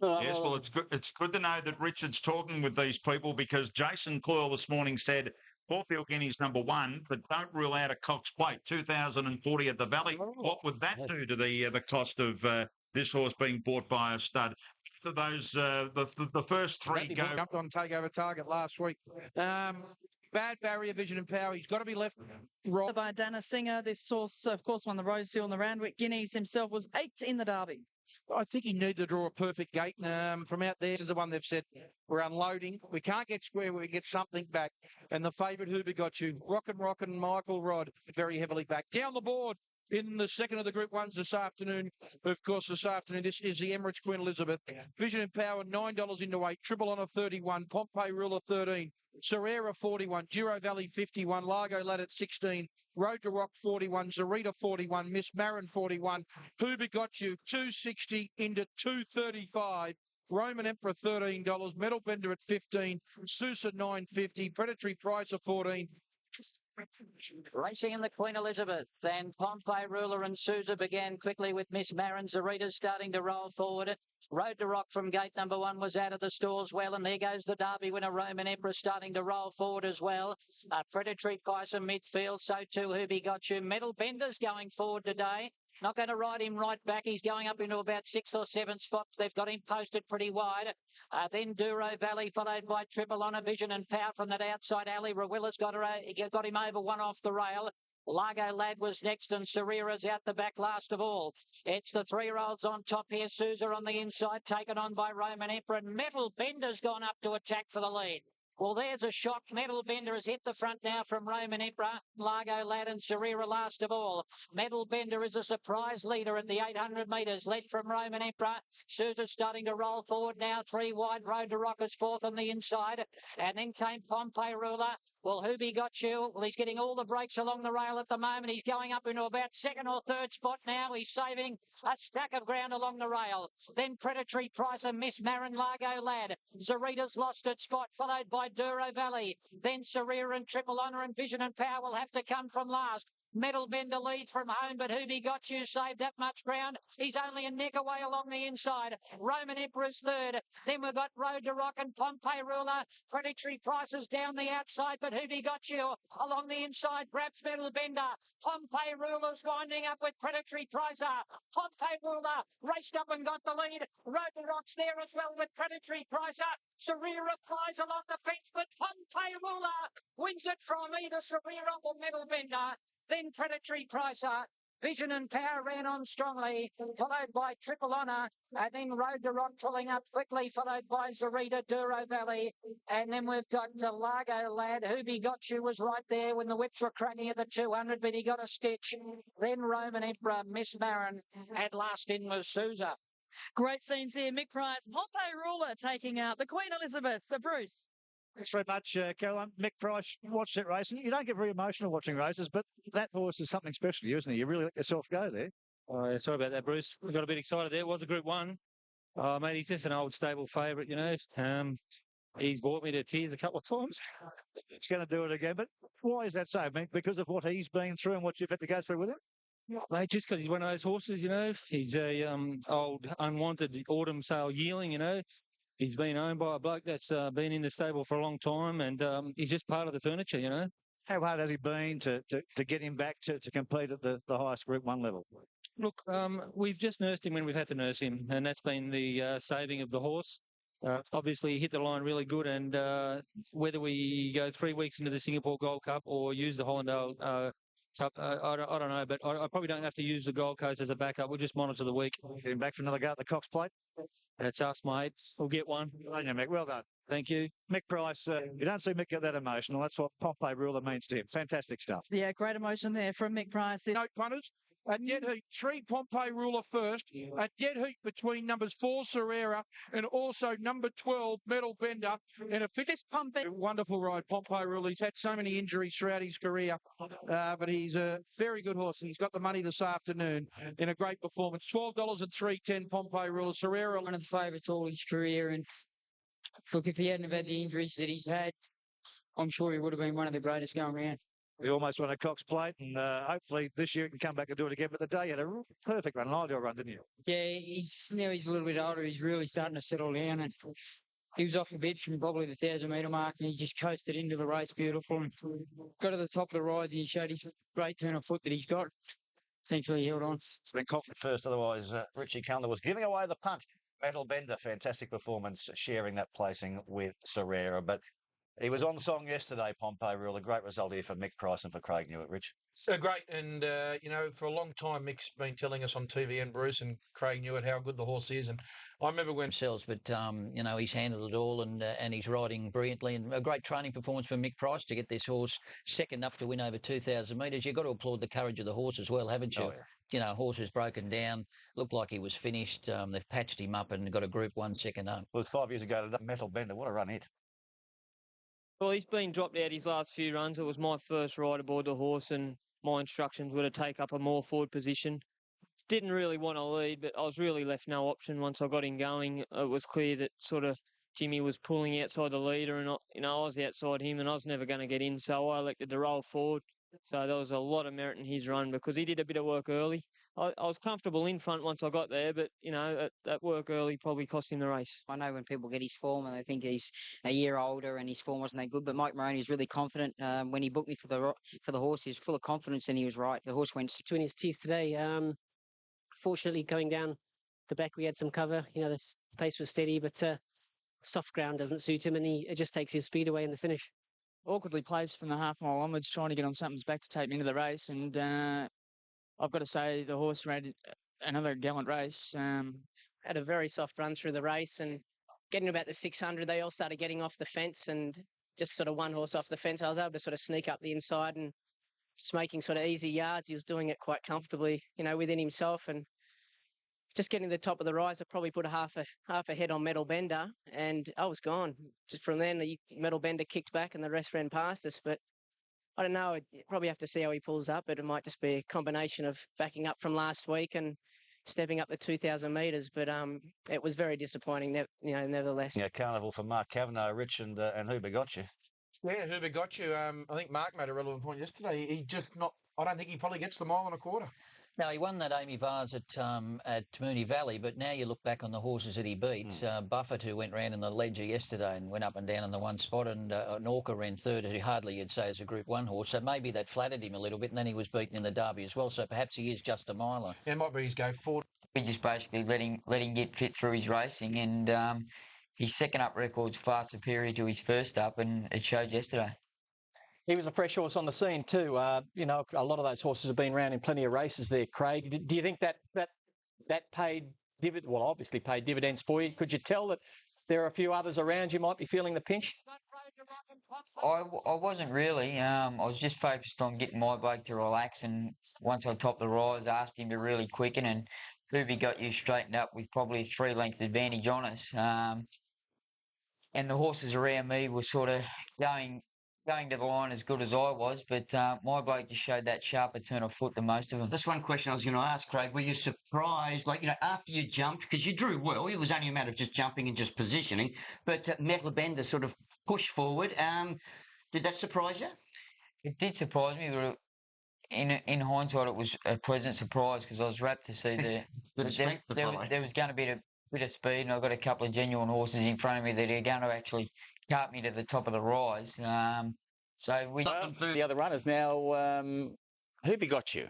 Yes, well, it's good. It's good to know that Richard's talking with these people, because Jason Coyle this morning said Caulfield Guineas #1, but don't rule out a Cox Plate 2040 at the Valley. What would that do to the cost of this horse being bought by a stud? After those, the first 3 go. Jumped on Takeover Target last week. Bad barrier, vision and power. He's got to be left right. By Dana Singer, this horse, of course, won the Rose Hill and the Randwick Guineas. Himself was 8th in the Derby. I think he needed to draw a perfect gate from out there. This is the one they've said, we're unloading. We can't get square, we get something back. And the favourite, Who Got You? Rockin' Michael Rod, very heavily back. Down the board in the second of the Group 1s this afternoon. Of course, this afternoon, this is the Emirates Queen Elizabeth. Vision and Power, $9 into 8. Triple on a 31. Pompey Ruler 13. Serrera 41. Giro Valley 51. Largo Lad at 16. Road to Rock 41. Zarita 41. Miss Marin 41. Who Got You 260 into 235. Roman Emperor $13. Metal Bender at 15. Sousa $9.50. Predatory Price of 14. Racing in the Queen Elizabeth, then Pompey Ruler and Sousa began quickly with Miss Marin. Zarita starting to roll forward. Road to Rock from gate number 1 was out of the stalls well, and there goes the Derby winner Roman Emperor starting to roll forward as well. Predatory Price in midfield, so too Who Be Got You. Metal Bender's going forward today. Not going to ride him right back. He's going up into about 6 or 7 spots. They've got him posted pretty wide. Then Douro Valley, followed by Triple Honor Vision and Power from that outside alley. Rawilla's got him over one off the rail. Largo Lad was next, and Serira's out the back last of all. It's the 3-year-olds on top here. Sousa on the inside, taken on by Roman Emperor. And Metal Bender's gone up to attack for the lead. Well, there's a shock. Metal Bender has hit the front now from Roman Emperor, Largo Lad and Serira last of all. Metal Bender is a surprise leader at the 800 metres, led from Roman Emperor. Sousa's starting to roll forward now. 3 wide. Road to Rock is 4th on the inside. And then came Pompey Ruler. Well, Who Be Got You? Well, he's getting all the brakes along the rail at the moment. He's going up into about 2nd or 3rd spot now. He's saving a stack of ground along the rail. Then Predatory Price and Miss Marin, Largo Lad. Zarita's lost its spot, followed by Douro Valley. Then Serira and Triple Honor and Vision and Power will have to come from last. Metal Bender leads from home, but Who Be Got You saved that much ground. He's only a neck away along the inside. Roman Emperor's 3rd. Then we've got Road to Rock and Pompey Ruler. Predatory Prices down the outside, but Who Be Got You along the inside grabs Metal Bender. Pompey Ruler's winding up with Predatory Pricer. Pompey Ruler raced up and got the lead. Road to Rock's there as well with Predatory Pricer. Serira flies along the fence, but Pompey Ruler wins it from either Serira or Metal Bender. Then Predatory Pricer. Vision and Power ran on strongly, followed by Triple Honor, and then Road to Rock pulling up quickly, followed by Zarita, Douro Valley, and then we've got Largo Lad. Who Be Got You was right there when the whips were cracking at the 200, but he got a stitch. Then Roman Emperor, Miss Marin, at last in was Sousa. Great scenes here. Mick Price, Pompey Ruler taking out the Queen Elizabeth. Bruce. Thanks very much, Caroline. Mick Price, watch that race. You don't get very emotional watching races, but that horse is something special, isn't he? You really let yourself go there. Oh, yeah, sorry about that, Bruce. We got a bit excited there. It was a Group 1. Mate, he's just an old stable favourite, you know. He's brought me to tears a couple of times. He's going to do it again. But why is that so, Mick? Because of what he's been through and what you've had to go through with him? Mate, just because he's one of those horses, you know. He's a old, unwanted autumn sale yearling, you know. He's been owned by a bloke that's been in the stable for a long time, and he's just part of the furniture, you know. How hard has he been to get him back to compete at the highest Group 1 level? Look, we've just nursed him when we've had to nurse him, and that's been the saving of the horse. Obviously, he hit the line really good, and whether we go 3 weeks into the Singapore Gold Cup or use the Hollandale Cup, I don't know, but I probably don't have to use the Gold Coast as a backup. We'll just monitor the week. Getting back for another go at the Cox Plate? That's us, mate. We'll get one. Well done, Mick. Well done. Thank you. Mick Price, you don't see Mick get that emotional. That's what Pompey Ruler means to him. Fantastic stuff. Yeah, great emotion there from Mick Price. Note punters. At Dead Heat, treat Pompey Ruler first. At Dead Heat between numbers 4 Serera and also number 12 Metal Bender. And a fist pumping. Wonderful ride, Pompey Ruler. He's had so many injuries throughout his career, but he's a very good horse, and he's got the money this afternoon in a great performance. $12 at 3.10 Pompey Ruler. Serera, one of the favourites all his career, and look, if he hadn't have had the injuries that he's had, I'm sure he would have been one of the greatest going around. He almost won a Cox Plate, and hopefully this year he can come back and do it again. But the day he had a perfect run, an ideal run, didn't he? Yeah, he's a little bit older. He's really starting to settle down, and he was off a bit from probably the 1,000-metre mark, and he just coasted into the race beautiful and got to the top of the rise, and he showed his great turn of foot that he's got. Thankfully, he held on. It's been confident first, otherwise Richie Cundler was giving away the punt. Metal Bender, fantastic performance, sharing that placing with Serera, but he was on song yesterday, Pompey Rule. A great result here for Mick Price and for Craig Newitt, Rich. So great. And, you know, for a long time, Mick's been telling us on TV and Bruce and Craig Newitt how good the horse is. And I remember when... But, you know, he's handled it all and he's riding brilliantly. And a great training performance for Mick Price to get this horse second up to win over 2,000 metres. You've got to applaud the courage of the horse as well, haven't you? Oh, yeah. You know, horse was broken down, looked like he was finished. They've patched him up and got a Group 1 second up. Well, it was 5 years ago to Metal Bender. What a run it. Well, he's been dropped out his last few runs. It was my first ride aboard the horse, and my instructions were to take up a more forward position. Didn't really want to lead, but I was really left no option once I got him going. It was clear that sort of Jimmy was pulling outside the leader, and I was outside him, and I was never going to get in, so I elected to roll forward. So there was a lot of merit in his run because he did a bit of work early. I was comfortable in front once I got there, but that work early probably cost him the race. I know when people get his form and they think he's a year older and his form wasn't that good, but Mike Moroney is really confident. When he booked me for the horse, he was full of confidence and he was right. The horse went between his teeth today. Fortunately, going down the back, we had some cover. The pace was steady, but soft ground doesn't suit him, and it just takes his speed away in the finish. Awkwardly placed from the half mile onwards, trying to get on something's back to take me into the race, and I've got to say the horse ran another gallant race. Had a very soft run through the race, and getting about the 600, they all started getting off the fence, and just sort of one horse off the fence. I was able to sort of sneak up the inside and just making sort of easy yards. He was doing it quite comfortably, within himself, and just getting to the top of the rise. I probably put a half a head on Metal Bender, and I was gone. Just from then, the Metal Bender kicked back, and the rest ran past us. But I don't know. I'd probably have to see how he pulls up. But it might just be a combination of backing up from last week and stepping up the 2,000 metres. But it was very disappointing. Nevertheless. Yeah, Carnival for Mark Kavanagh, Rich, and Huber got you. Yeah, Huber got you. I think Mark made a relevant point yesterday. He just not. I don't think he probably gets the mile and a quarter. No, he won that Amy Vars at Moonee Valley, but now you look back on the horses that he beats. Buffett, who went round in the Ledger yesterday and went up and down in the one spot, and Norca ran third, who hardly you'd say is a Group 1 horse. So maybe that flattered him a little bit, and then he was beaten in the Derby as well. So perhaps he is just a miler. Yeah, it might be his go forward. We just basically let him get fit through his racing, and his second up record's far superior to his first up, and it showed yesterday. He was a fresh horse on the scene too. A lot of those horses have been around in plenty of races there, Craig. Do you think that paid dividends? Well, obviously paid dividends for you. Could you tell that there are a few others around you might be feeling the pinch? I wasn't really. I was just focused on getting my bloke to relax, and once I topped the rise, I asked him to really quicken, and Hoobie got you straightened up with probably a 3-length advantage on us. And the horses around me were sort of going to the line as good as I was, but my bloke just showed that sharper turn of foot than most of them. That's one question I was going to ask, Craig. Were you surprised, after you jumped, because you drew well, it was only a matter of just jumping and just positioning, but Metal Bender sort of pushed forward. Did that surprise you? It did surprise me, but in hindsight, it was a pleasant surprise because I was rapt to see there was going to be a bit of speed, and I've got a couple of genuine horses in front of me that are going to actually cart me to the top of the rise. So we the other runners now. Hoobie got you.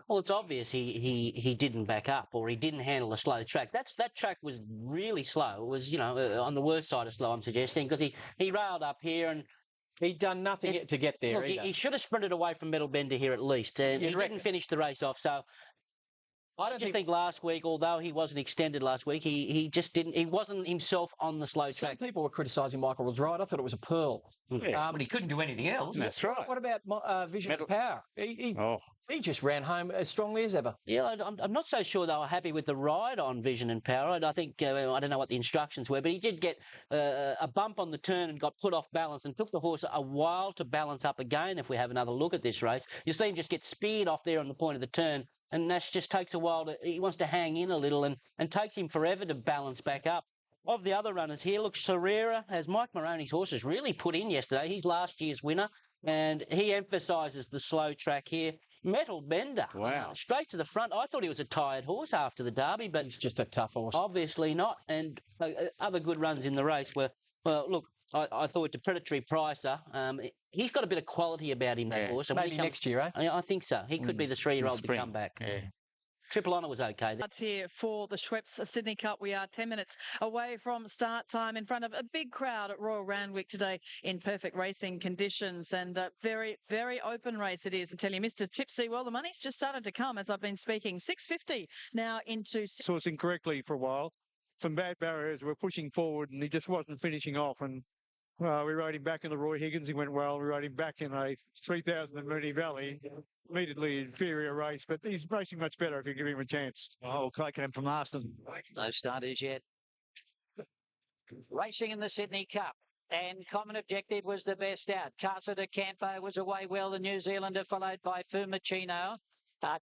Well, it's obvious he didn't back up, or he didn't handle a slow track. That track was really slow. It was on the worst side of slow, I'm suggesting, because he railed up here and he'd done nothing to get there. Look, he should have sprinted away from Metal Bender here at least. He didn't finish the race off, so. I just think last week, although he wasn't extended last week, he just didn't. He wasn't himself on the slow track. People were criticising Michael was right. I thought it was a pearl. Yeah, but he couldn't do anything else. That's right. What about Vision and Power? He just ran home as strongly as ever. Yeah, I'm not so sure they were happy with the ride on Vision and Power. I think I don't know what the instructions were, but he did get a bump on the turn and got put off balance, and took the horse a while to balance up again. If we have another look at this race, you see him just get speared off there on the point of the turn. And Nash just takes a while he wants to hang in a little and takes him forever to balance back up. Of the other runners here, look, Serrera, as Mike Moroney's horses really put in yesterday. He's last year's winner, and he emphasises the slow track here. Metal Bender. Wow. Straight to the front. I thought he was a tired horse after the Derby, but he's just a tough horse. Obviously not. And other good runs in the race were, well, look, I thought to Predatory Pricer, he's got a bit of quality about him, that horse. And maybe next year, eh? I think so. He could be the 3-year-old to come back. Yeah. Triple Honour was okay. That's here for the Schweppes Sydney Cup. We are 10 minutes away from start time in front of a big crowd at Royal Randwick today in perfect racing conditions, and very, very open race it is. I tell you, Mr. Tipsy, well, the money's just started to come as I've been speaking. 650 now into... Sourcing correctly for a while. Some bad barriers were pushing forward and he just wasn't finishing off, and we rode him back in the Roy Higgins. He went well. We rode him back in a 3,000 in Moonee Valley. Immediately inferior race, but he's racing much better if you give him a chance. Oh, Clay came from Aston. No starters yet. Racing in the Sydney Cup. And Common Objective was the best out. Casa de Campo was away well, the New Zealander, followed by Fumicino.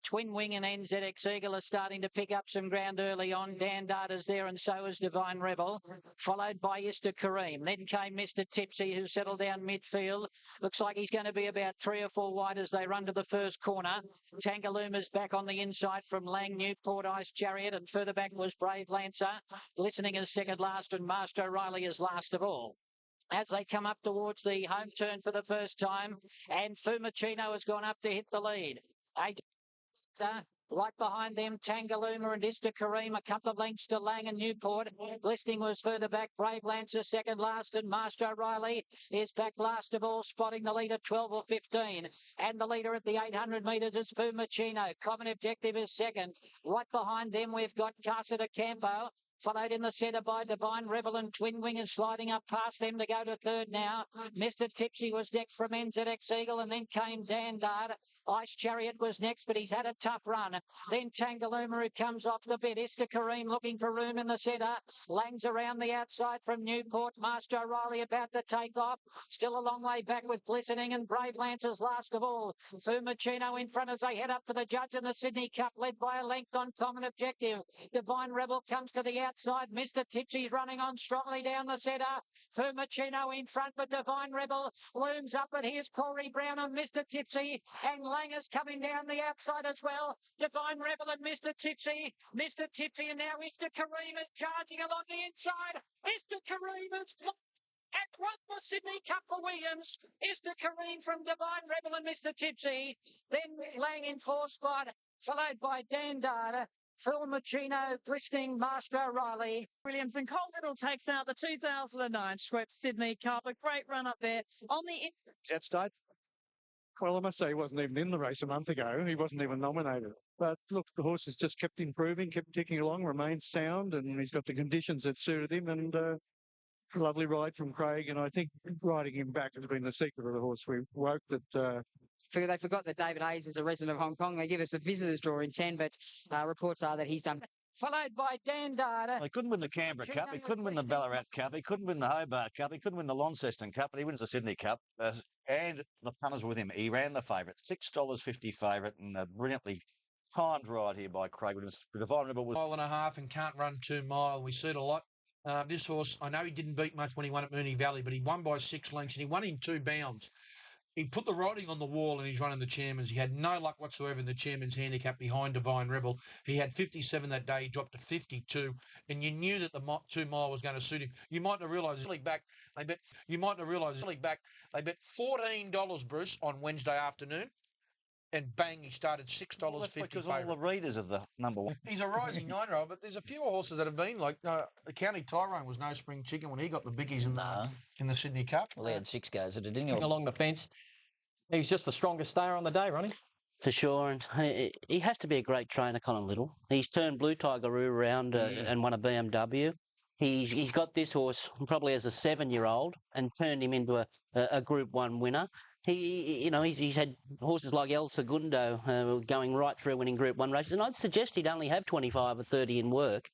Twin Wing and NZX Eagle are starting to pick up some ground early on. Dan Data's there and so is Divine Rebel, followed by Ista Kareem. Then came Mr. Tipsy, who settled down midfield. Looks like he's going to be about 3 or 4 wide as they run to the first corner. Tangaluma's back on the inside from Lang, Newport, Ice Chariot, and further back was Brave Lancer. Glistening as second last and Master O'Reilly is last of all. As they come up towards the home turn for the first time, and Fumicino has gone up to hit the lead. Right behind them, Tangaluma and Ista Kareem, a couple of lengths to Lang and Newport. Glistening was further back, Brave Lancer second last, and Master O'Reilly is back last of all, spotting the leader 12 or 15. And the leader at the 800 metres is Fumicino. Common Objective is second. Right behind them, we've got Casa de Campo, followed in the centre by Divine Rebel and Twin Wing, and sliding up past them to go to third now. Mr. Tipsy was next from NZX Eagle, and then came Dan Dart. Ice Chariot was next, but he's had a tough run. Then Tangaluma, who comes off the bit. Ista Kareem looking for room in the centre. Lang's around the outside from Newport. Master O'Reilly about to take off. Still a long way back with Glistening and Brave Lancers last of all. Fumicino in front as they head up for the judge in the Sydney Cup, led by a length on Common Objective. Divine Rebel comes to the outside. Mr. Tipsy's running on strongly down the centre. Fumicino in front, but Divine Rebel looms up. But here's Corey Brown and Mr. Tipsy, and Lang is coming down the outside as well. Divine Rebel and Mr. Tipsy. Mr. Tipsy, and now Ista Kareem is charging along the inside. Ista Kareem is at won the Sydney Cup for Williams. Ista Kareem from Divine Rebel and Mr. Tipsy. Then Lang in 4th spot, followed by Dan Data. Phil Machino, Glistening, Master O'Reilly. Williams and Cole Little takes out the 2009 Schweppes Sydney Cup. A great run up there on the... Jet State. Well, I must say he wasn't even in the race a month ago. He wasn't even nominated. But look, the horse has just kept improving, kept ticking along, remains sound, and he's got the conditions that suited him. And lovely ride from Craig. And I think riding him back has been the secret of the horse. We woke that... They forgot that David Hayes is a resident of Hong Kong. They give us a visitors draw in 10, but reports are that he's done. Followed by Dan Data. He couldn't win the Canberra Cup. He couldn't win the Ballarat Cup. He couldn't win the Hobart Cup. He couldn't win the Launceston Cup, but he wins the Sydney Cup. And the punters were with him. He ran the favourite, $6.50 favourite, and a brilliantly timed ride here by Craig Williams. Divine Rebel was 1.5 mile and can't run 2 mile. We see it a lot. This horse, I know he didn't beat much when he won at Moonee Valley, but he won by 6 lengths, and he won in 2 bounds. He put the writing on the wall and he's running the Chairman's. He had no luck whatsoever in the Chairman's handicap behind Divine Rebel. He had 57 that day. He dropped to 52, and you knew that the 2 mile was going to suit him. You might not realise back. They bet. You might not realise back. They bet $14, Bruce, on Wednesday afternoon, and bang, he started $6.50. Because all the readers of the number one. He's a rising 9-year-old, but there's a few horses that have been like the County Tyrone was no spring chicken when he got the biggies in the Sydney Cup. Well, he had 6 goes at it, didn't he? Along the fence. He's just the strongest stayer on the day, Ronnie. For sure, and he has to be a great trainer, Colin Little. He's turned Blue Tigeroo around and won a BMW. He's got this horse probably as a 7-year-old and turned him into a Group 1 winner. He's had horses like El Segundo going right through winning Group 1 races, and I'd suggest he'd only have 25 or 30 in work.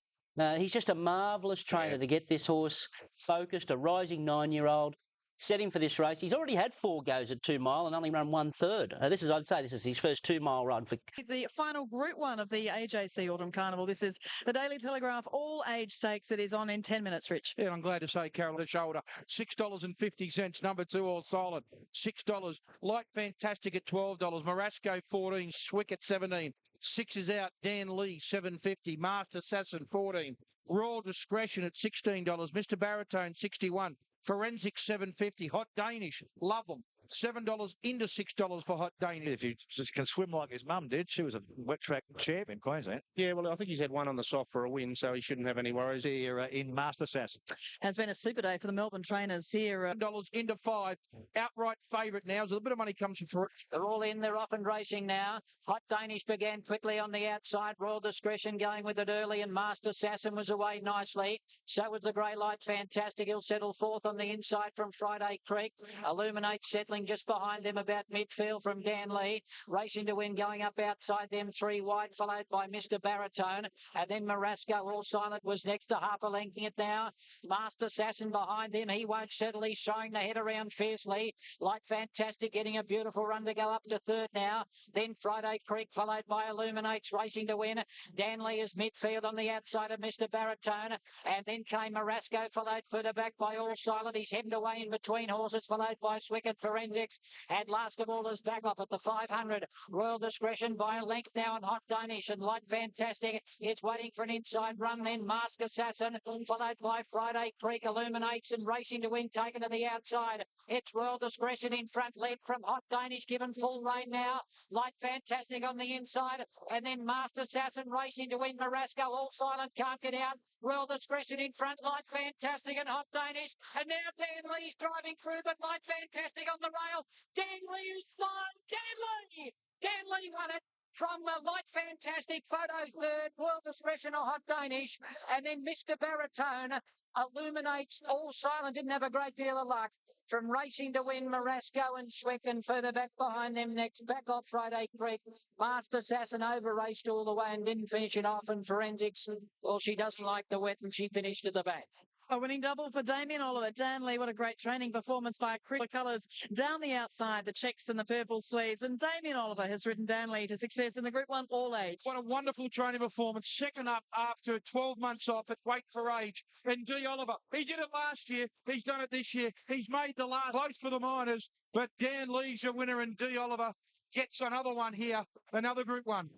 He's just a marvellous trainer to get this horse focused, a rising 9-year-old. Set him for this race. He's already had 4 goes at 2 mile and only run 1/3. I'd say this is his first 2 mile run for the final Group 1 of the AJC Autumn Carnival. This is the Daily Telegraph all-age stakes that is on in 10 minutes, Rich. Yeah, and I'm glad to say Carol the shoulder, $6.50. Number 2, All Silent, $6. Light Fantastic at $12. Marasco, 14. Swick at 17. 6 is out. Dan Lee, $7.50. Master Assassin, 14. Royal Discretion at $16. Mr. Baritone, 61. Forensic, $7.50. Hot Danish, love them. $7 into $6 for Hot Danish. If he just can swim like his mum did, she was a wet track champ in Queensland. Yeah, well, I think he's had 1 on the soft for a win, so he shouldn't have any worries here in Master Assassin. Has been a super day for the Melbourne trainers here. $10 into 5. Outright favourite now. So a bit of money comes for it. They're all in. They're off and racing now. Hot Danish began quickly on the outside. Royal Discretion going with it early, and Master Assassin was away nicely. So was the Grey Light Fantastic. He'll settle 4th on the inside from Friday Creek. Illuminate settling trailing just behind them about midfield from Dan Lee. Racing to Win going up outside them 3 wide, followed by Mr. Baritone. And then Marasco, All Silent, was next to half a lengthing it now. Master Assassin behind him. He won't settle. He's showing the head around fiercely. Like Fantastic, getting a beautiful run to go up to third now. Then Friday Creek, followed by Illuminates, Racing to Win. Danley is midfield on the outside of Mr. Baritone. And then came Marasco, followed further back by All Silent. He's hemmed away in between horses, followed by Swicket Forensics. And last of all is back off at the 500. Royal Discretion by a length now, and Hot Danish and Light Fantastic. It's waiting for an inside run. Then Mask Assassin, followed by Friday Creek, Illuminates, and Racing to Win taken to the outside. It's Royal Discretion in front, led from Hot Danish, given full rein now. Light Fantastic on the inside, and then Master Assassin Racing to Win. Marasco, All Silent, can't get out. Royal Discretion in front, Light Fantastic and Hot Danish. And now Dan Lee's driving through, but Light Fantastic on the rail. Dan Lee is flying. Dan Lee! Dan Lee won it. From Light Fantastic, Photo third, Royal Discretion or Hot Danish, and then Mr. Baritone Illuminates. All Silent didn't have a great deal of luck. From Racing to Win, Marasco and Swick, and further back behind them next, back off Friday Creek. Master Assassin over-raced all the way and didn't finish it off, and Forensics, well, she doesn't like the wet, and she finished at the back. A winning double for Damien Oliver. Danley, what a great training performance by Chris. Colours down the outside, the checks and the purple sleeves. And Damien Oliver has ridden Danley to success in the Group 1 All Age. What a wonderful training performance. Second up after 12 months off at Wait for Age. And D. Oliver, he did it last year. He's done it this year. He's made the last close for the Miners. But Dan Lee's your winner, and D. Oliver gets another one here, another Group 1.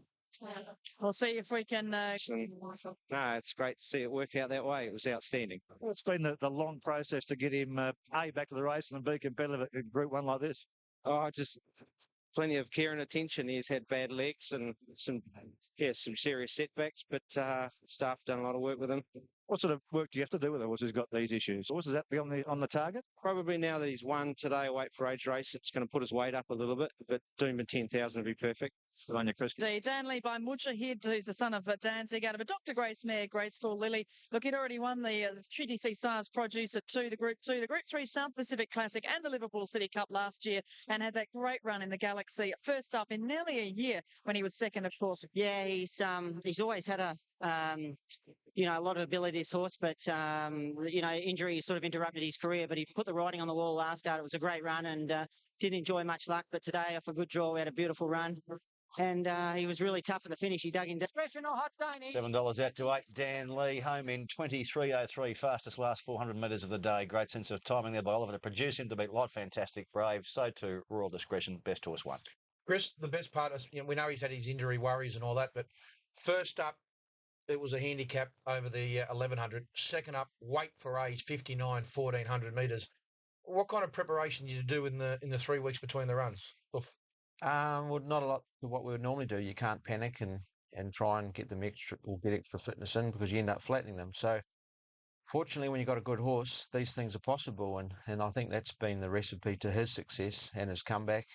We'll see if we can... No, it's great to see it work out that way. It was outstanding. Well, it's been the long process to get him back to the race and be competitive in Group 1 like this. Oh, just plenty of care and attention. He's had bad legs and some serious setbacks, but staff done a lot of work with him. What sort of work do you have to do with a horse who's got these issues? Or does that be on the target? Probably now that he's won today, Wait for Age race, it's going to put his weight up a little bit, but doing the 10,000 would be perfect. Good on you, Chris. Danley by Mudjahid, who's the son of Danzig, out of a Dr. Grace mare, Graceful Lily. Look, he'd already won the QTC Sires Produce at 2, the Group 2, the Group 3 South Pacific Classic and the Liverpool City Cup last year, and had that great run in the Galaxy. First up in nearly a year when he was second, of course. Yeah, he's always had a lot of ability, this horse, but injury sort of interrupted his career. But he put the riding on the wall last start. It was a great run and didn't enjoy much luck. But today, off a good draw, we had a beautiful run. And he was really tough at the finish. He dug in. Discretion or Hot Danish. $7 out to 8. Dan Lee home in 23.03. Fastest last 400 metres of the day. Great sense of timing there by Oliver to produce him to beat Light Fantastic, Brave. So too Royal Discretion. Best horse won. Chris, the best part is, we know he's had his injury worries and all that, but first up, it was a handicap over the 1100. Second up, Wait for Age, 59, 1400 metres. What kind of preparation did you do in the 3 weeks between the runs? Well, not a lot of what we would normally do. You can't panic and try and get them get extra fitness in because you end up flattening them. So fortunately, when you've got a good horse, these things are possible. And I think that's been the recipe to his success and his comeback.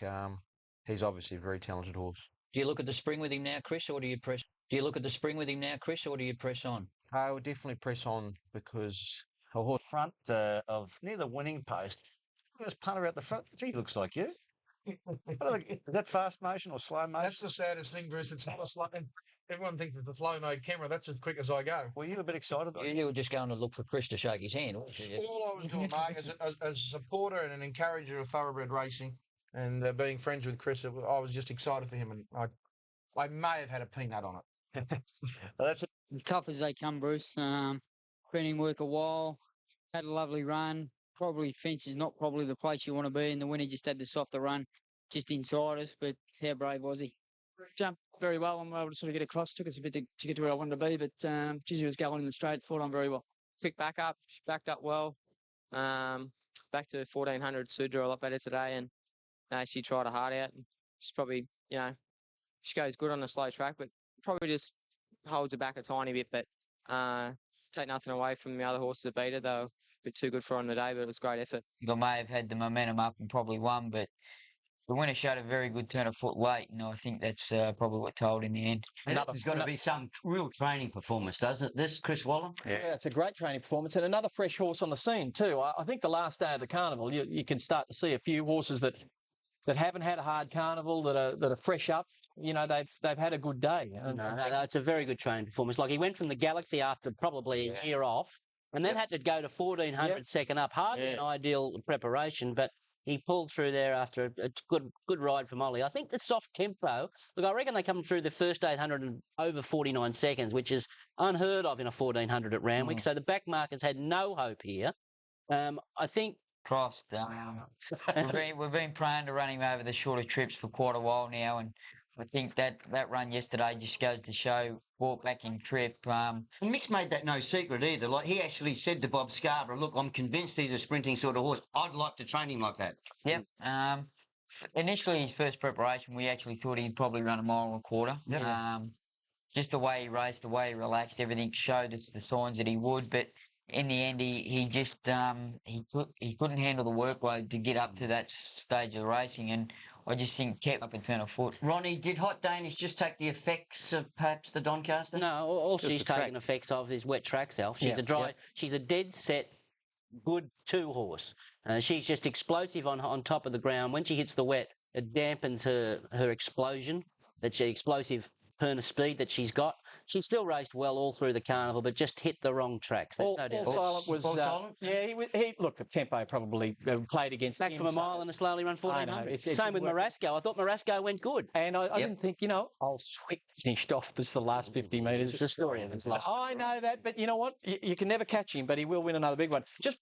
He's obviously a very talented horse. Do you look at the spring with him now, Chris, or do you press? Do you look at the spring with him now, Chris, or do you press on? I would definitely press on because a horse front of near the winning post. There's punter out the front. Gee, looks like you. Is that fast motion or slow motion? That's the saddest thing, Bruce. It's not a slow. Everyone thinks it's a slow mode camera. That's as quick as I go. Were you a bit excited? You were just going to look for Chris to shake his hand, weren't you? All I was doing, Mark, as a supporter and an encourager of thoroughbred racing and being friends with Chris, I was just excited for him, and I may have had a peanut on it. Well, that's tough as they come, Bruce. Been in work a while, had a lovely run. Probably fence is not probably the place you want to be, and the winner just had the softer run just inside us, but how brave was he? Jumped very well and able to sort of get across. Took us a bit to get to where I wanted to be, but Gizzy was going in the straight, fought on very well. Quick back up, she backed up well. Back to 1400, suited her a lot better today, and she tried her heart out. She's probably, she goes good on a slow track, but probably just holds her back a tiny bit, but take nothing away from the other horses that beat her. They were a bit too good for her on the day, but it was a great effort. They may have had the momentum up and probably won, but the winner showed a very good turn of foot late, and I think that's probably what told in the end. And there's got to be some real training performance, doesn't it, this, Chris Waller? Yeah, it's a great training performance and another fresh horse on the scene too. I think the last day of the carnival, you can start to see a few horses that haven't had a hard carnival, that are fresh up. You know, they've had a good day. No, it's a very good training performance. Like he went from the Galaxy after probably a year off, and then had to go to 1400 second up. Hardly an ideal preparation, but he pulled through there after a good ride from Ollie. I think the soft tempo. Look, I reckon they come through the first 800 in over 49 seconds, which is unheard of in a 1400 at Randwick. So the back markers had no hope here. I think. Crossed. We've been prone to running over the shorter trips for quite a while now, and I think that run yesterday just goes to show walk back in trip. And Mick's made that no secret either. Like he actually said to Bob Scarborough, "Look, I'm convinced he's a sprinting sort of horse. I'd like to train him like that." Yep. Initially, his first preparation, we actually thought he'd probably run a mile and a quarter. Just the way he raced, the way he relaxed, everything showed us the signs that he would. But in the end, he just he couldn't handle the workload to get up to that stage of the racing, and I just think kept up a turn of foot. Ronnie, did Hot Danish just take the effects of perhaps the Doncaster? No, all she's taken effects of is wet track self. She's she's a dead set, good two horse. She's just explosive on top of the ground. When she hits the wet, it dampens her explosion, explosive turn of speed that she's got. She still raced well all through the carnival, but just hit the wrong tracks. There's no doubt. Silent was he looked at tempo probably played against back him, from a mile and a slowly run 1400. Same with Marasco. I thought Marasco went good, and I didn't think I'll finished off just the last 50 metres. It's the story of his life. I know that, but you know what? You can never catch him, but he will win another big one. Just